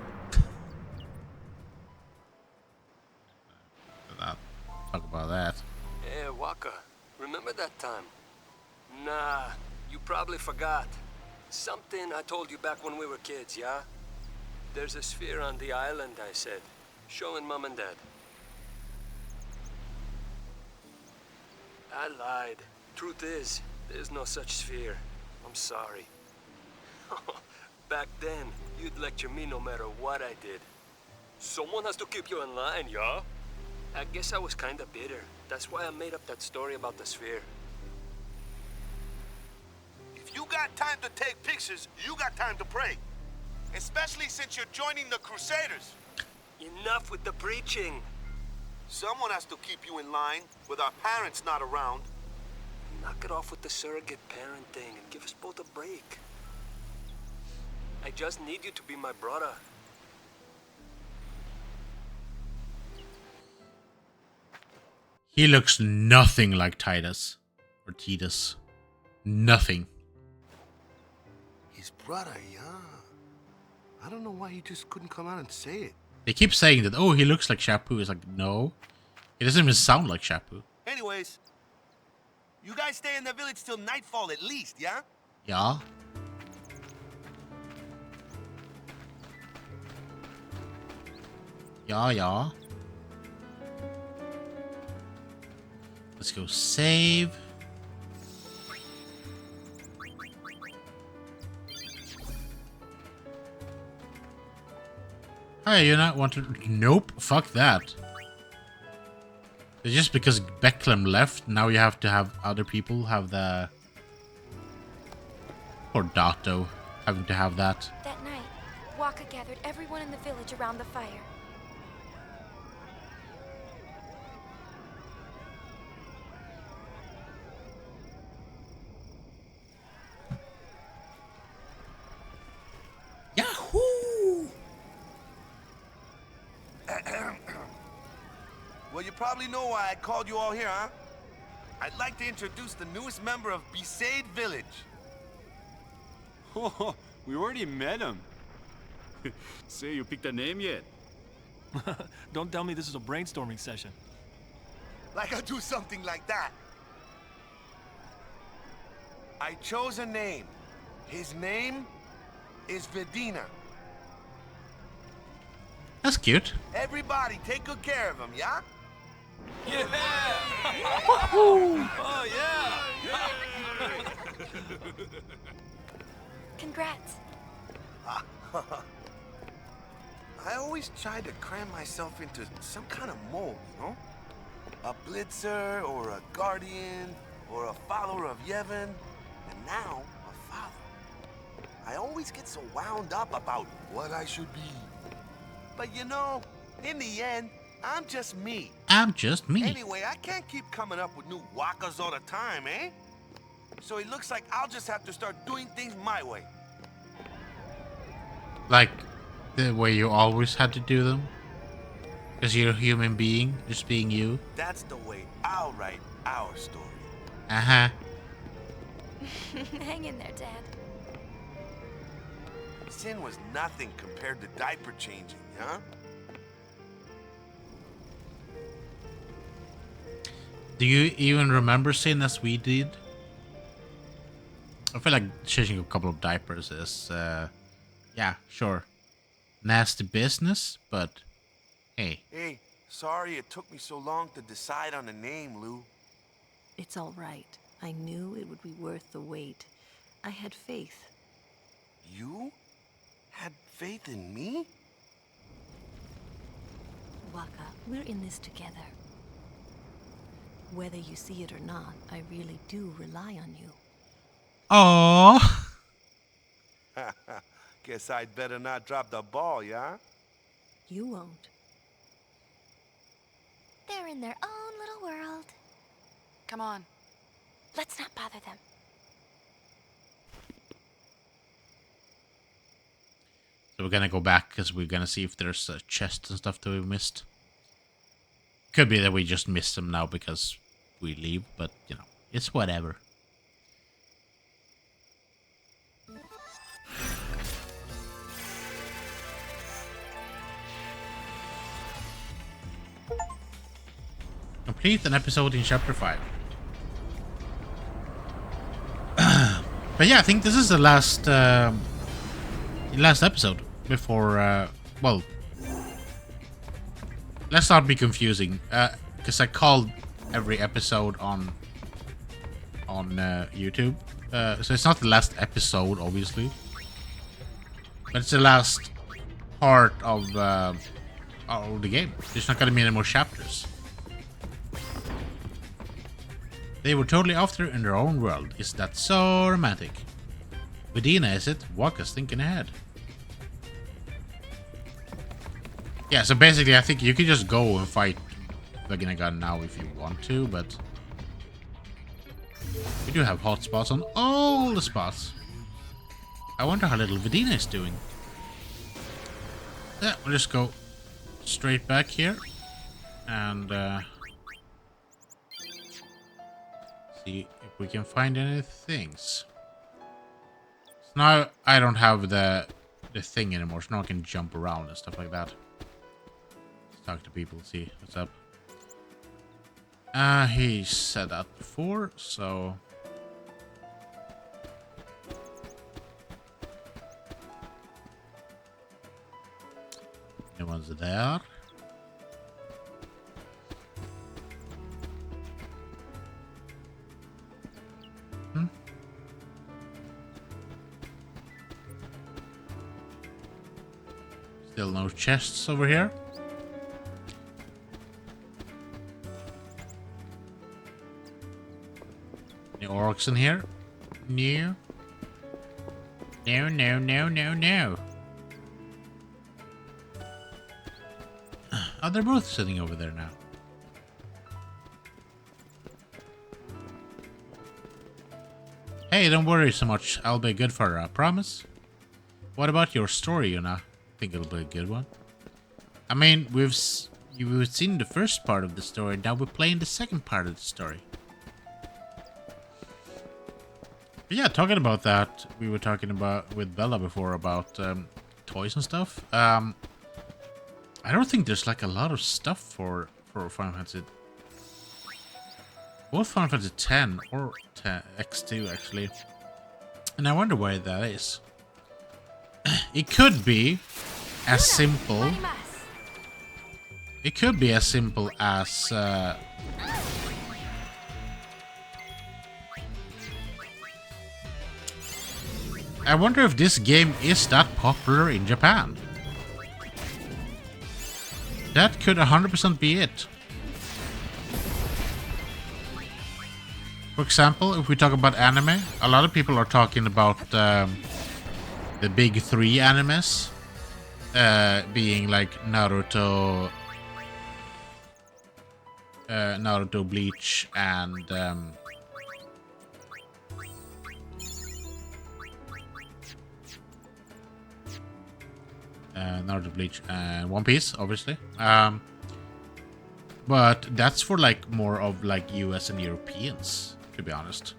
Talk about that. Hey, Wakka, remember that time? Nah, you probably forgot. Something I told you back when we were kids, yeah? There's a sphere on the island, I said. Showing Mom and Dad. I lied. Truth is, there's no such sphere. I'm sorry. Back then, you'd lecture me no matter what I did. Someone has to keep you in line, yeah? I guess I was kinda bitter. That's why I made up that story about the sphere. If you got time to take pictures, you got time to pray. Especially since you're joining the Crusaders. Enough with the preaching. Someone has to keep you in line with our parents not around. Knock it off with the surrogate parent thing and give us both a break. I just need you to be my brother. He looks nothing like Titus. Or Titus. Nothing. His brother, yeah. I don't know why he just couldn't come out and say it. They keep saying that, oh, he looks like Chapu. It's like, no. He doesn't even sound like Chapu. Anyways, you guys stay in the village till nightfall at least, yeah? Yeah. Yeah. Let's go save. Hey, you not want to? Nope. Fuck that. It's just because Becklem left, now you have to have other people have the... Or Dato having to have that. That night, Wakka gathered everyone in the village around the fire. Yahoo! probably know why I called you all here, huh? I'd like to introduce the newest member of Besaid Village. Oh, we already met him. Say, you picked a name yet? Don't tell me this is a brainstorming session. Like I'll do something like that. I chose a name. His name is Vedina. That's cute. Everybody, take good care of him, yeah? Yeah! Oh, yeah! Congrats. I always try to cram myself into some kind of mold, you know? A blitzer, or a guardian, or a follower of Yevon, and now a father. I always get so wound up about what I should be. But you know, in the end, I'm just me. I'm just me. Anyway, I can't keep coming up with new Wakkas all the time, eh? So it looks like I'll just have to start doing things my way. Like the way you always had to do them? Because you're a human being, just being you? That's the way I'll write our story. Uh-huh. Hang in there, Dad. Sin was nothing compared to diaper changing, huh? Do you even remember Sin as we did? I feel like changing a couple of diapers is, yeah, sure. Nasty business, but hey. Hey, sorry it took me so long to decide on a name, Lou. It's all right. I knew it would be worth the wait. I had faith. You had faith in me? Wakka, we're in this together. Whether you see it or not, I really do rely on you. Aww. Guess I'd better not drop the ball, yeah? You won't. They're in their own little world. Come on. Let's not bother them. So we're gonna go back because we're gonna see if there's a chest and stuff that we missed. Could be that we just missed them now because we leave, but you know, it's whatever. Complete an episode in chapter 5. But yeah, I think this is the last episode before well, let's not be confusing, because I called every episode on YouTube, so it's not the last episode, obviously, but it's the last part of the game. There's not gonna be any more chapters. They were totally off there in their own world. Is that so romantic? Vedina, is it? Wakka's thinking ahead. Yeah, so basically I think you could just go and fight Vegnagun now if you want to, but we do have hotspots on all the spots. I wonder how little Vedina is doing. Yeah, we'll just go straight back here and see if we can find any things. So now I don't have the thing anymore, so now I can jump around and stuff like that. Let's talk to people, see what's up. He said that before, so no one's there. Still no chests over here. Any orcs in here? No. No, no, no, no, no. Oh, they're both sitting over there now. Hey, don't worry so much. I'll be good for her, I promise. What about your story, Yuna? Think it'll be a good one. I mean, we've you've seen the first part of the story. Now we're playing the second part of the story. But yeah, talking about that, we were talking about with Bella before about toys and stuff. I don't think there's like a lot of stuff for Final Fantasy. Both Final Fantasy 10 or X2 actually. And I wonder why that is. It could be as simple. It could be as simple as I wonder if this game is that popular in Japan. That could 100% be it. For example, if we talk about anime, a lot of people are talking about the big three animes, being like Naruto, Bleach, and Naruto, Bleach, and One Piece, obviously. But that's for like more of like US and Europeans, to be honest.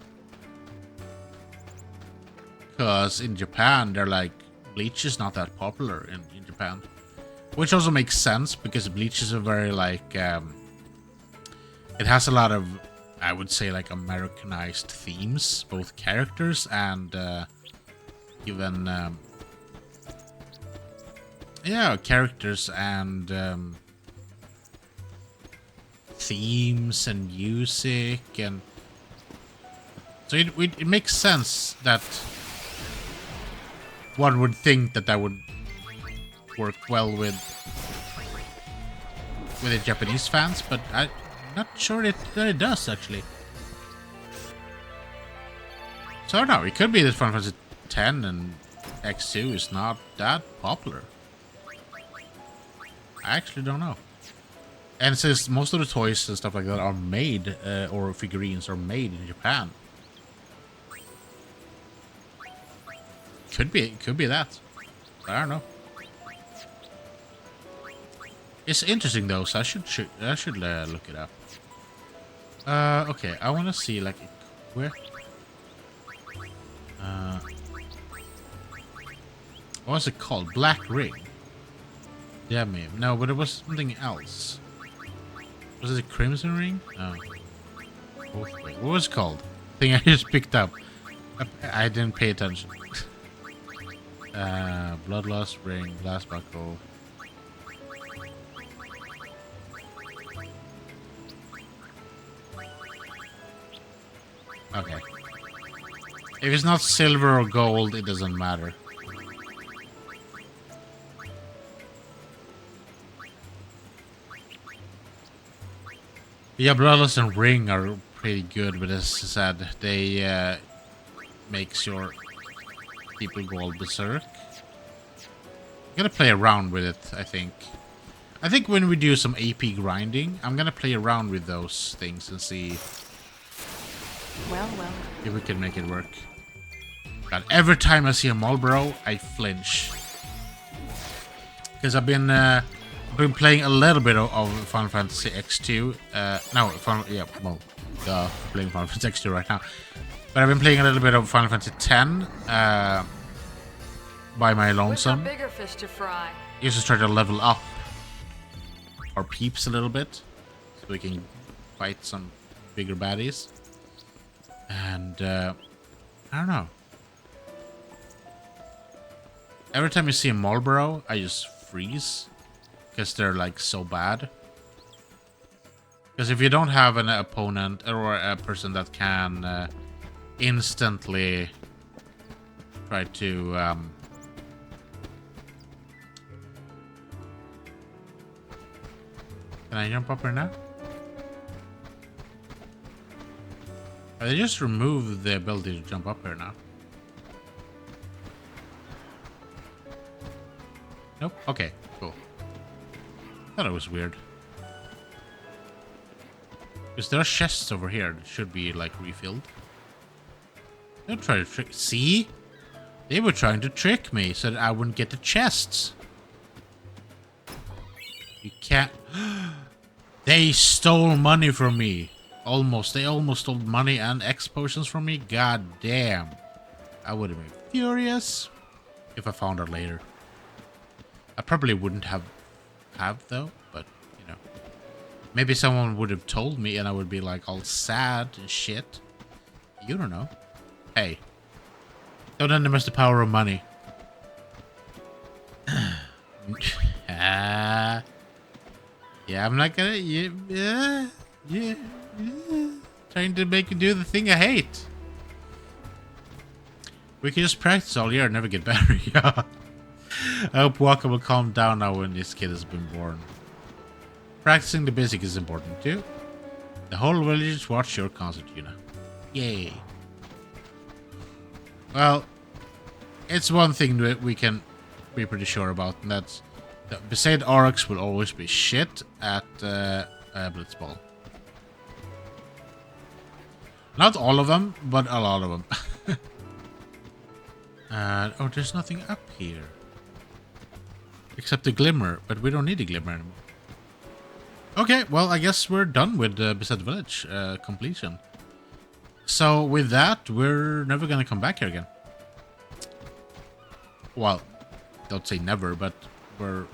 Because in Japan, they're like, Bleach is not that popular in Japan. Which also makes sense, because Bleach is a very like, it has a lot of, I would say, like Americanized themes, both characters and even, yeah, characters and themes and music, and so it makes sense that one would think that would work well with the Japanese fans, but I'm not sure that it does actually. So I don't know, it could be that Final Fantasy 10 and X2 is not that popular. I actually don't know. And since most of the toys and stuff like that are made, or figurines are made in Japan, could be that. I don't know. It's interesting though, so I should look it up. Okay, I want to see like where. What was it called? Black Ring. Yeah, maybe. No, but it was something else. Was it a Crimson Ring? No. Wait, what was it called? Thing I just picked up. I didn't pay attention. Bloodlust Ring, Glass Buckle. Okay. If it's not silver or gold, it doesn't matter. Yeah, Bloodlust and Ring are pretty good, but as I said, they make sure people go all berserk. I'm gonna play around with it, I think. I think when we do some AP grinding, I'm gonna play around with those things and see if we can make it work. God, every time I see a Marlboro, I flinch. Because I've been playing a little bit of Final Fantasy X2. Playing Final Fantasy X2 right now. But I've been playing a little bit of Final Fantasy X by my lonesome. Bigger fish to fry. Used to try to level up our peeps a little bit, so we can fight some bigger baddies. And I don't know. Every time you see a Marlboro, I just freeze. Because they're like so bad. Because if you don't have an opponent or a person that can instantly try to can I jump up here now? They just removed the ability to jump up here now. Nope. Okay, cool. Thought it was weird. Because there are chests over here that should be like refilled. Don't try to trick. See? They were trying to trick me so that I wouldn't get the chests. You can't. They stole money from me. Almost. They almost stole money and X potions from me. God damn. I would have been furious if I found out later. I probably wouldn't have though, but you know. Maybe someone would have told me and I would be like all sad and shit. You don't know. Hey. Don't underestimate the power of money. Yeah, I'm not gonna. Yeah. Trying to make you do the thing I hate. We can just practice all year and never get better. Yeah. I hope Wakka will calm down now when this kid has been born. Practicing the basic is important too. The whole village watch your concert, Yuna. Yay. Well, it's one thing that we can be pretty sure about, and that's that Besaid Aurochs will always be shit at Blitzball. Not all of them, but a lot of them. Oh, there's nothing up here. Except the glimmer, but we don't need a glimmer anymore. Okay, well, I guess we're done with the Besaid Village completion. So with that, we're never gonna come back here again. Well, don't say never, but we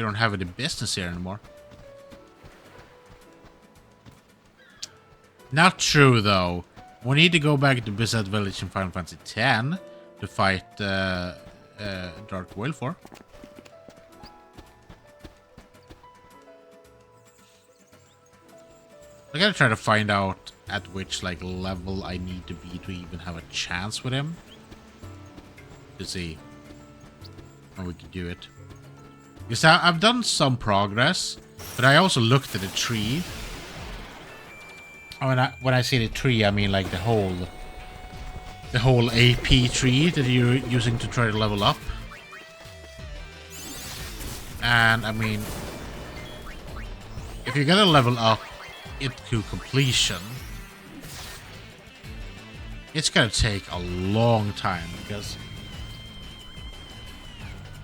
don't have any business here anymore. Not true, though. We need to go back to Besaid Village in Final Fantasy X to fight Dark Whale 4. I gotta try to find out at which like level I need to be to even have a chance with him. To see how we can do it. Because I've done some progress, but I also looked at the tree. When I say the tree, I mean like the whole AP tree that you're using to try to level up. And I mean, if you're gonna level up it to completion, it's gonna take a long time because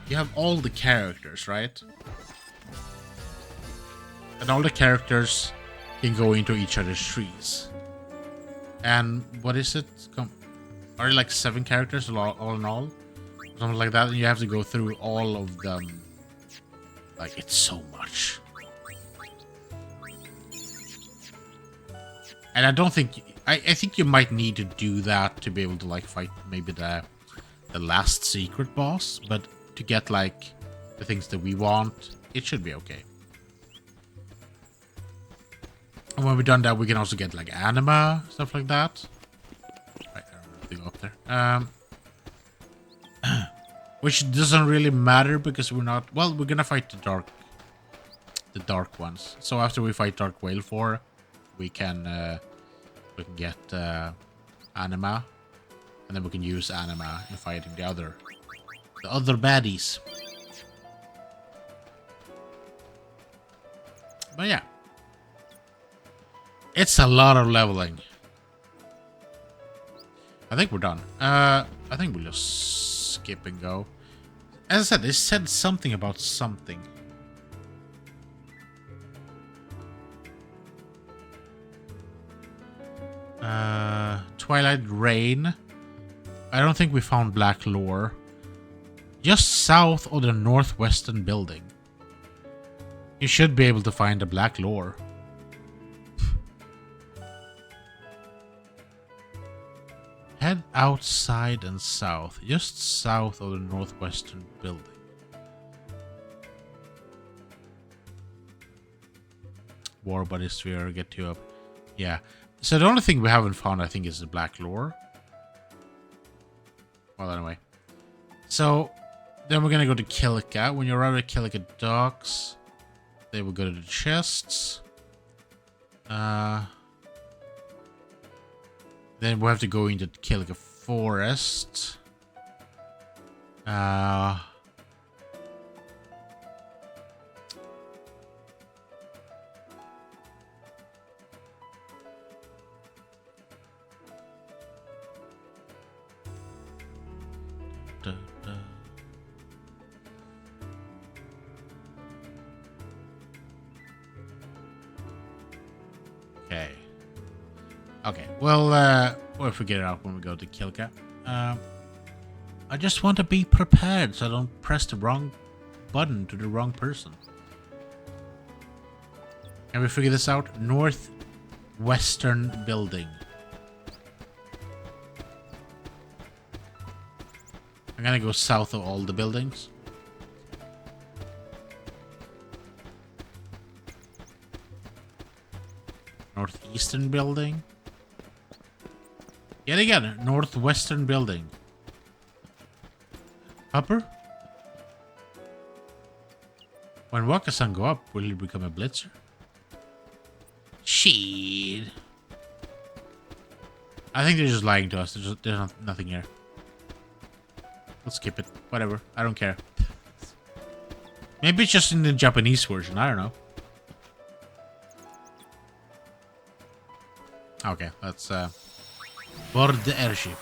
you have all the characters, right? And all the characters can go into each other's trees. And what is it? Are there like 7 characters all in all? Something like that, and you have to go through all of them. Like, it's so much. And I don't think... I think you might need to do that to be able to, like, fight maybe the last secret boss. But to get, like, the things that we want, it should be okay. And when we've done that, we can also get, like, anima, stuff like that. Right, I don't know if they go up there. Which doesn't really matter because we're not... Well, we're gonna fight the dark ones. So after we fight Dark Whale 4, we can get anima, and then we can use anima in fighting the other baddies. But yeah, it's a lot of leveling. I think we're done. I think we'll just skip and go. As I said, they said something about something. Twilight Rain. I don't think we found Black Lore. Just south of the northwestern building. You should be able to find the Black Lore. Head outside and south. Just south of the northwestern building. War Body Sphere, get you up. Yeah. So the only thing we haven't found, I think, is the Black Lore. Well, anyway. So, then we're gonna go to Kilika. When you arrive at Kilika Docks, then we'll go to the chests. Then we'll have to go into Kilika Forest. Okay, we'll figure it out when we go to Kilka. I just want to be prepared so I don't press the wrong button to the wrong person. Can we figure this out? Northwestern building. I'm gonna go south of all the buildings. Northeastern building. Yet again, northwestern building. Upper? When Wakka-san go up, will he become a blitzer? Shit. I think they're just lying to us. There's nothing here. Let's skip it. Whatever. I don't care. Maybe it's just in the Japanese version. I don't know. Okay, let's board the airship.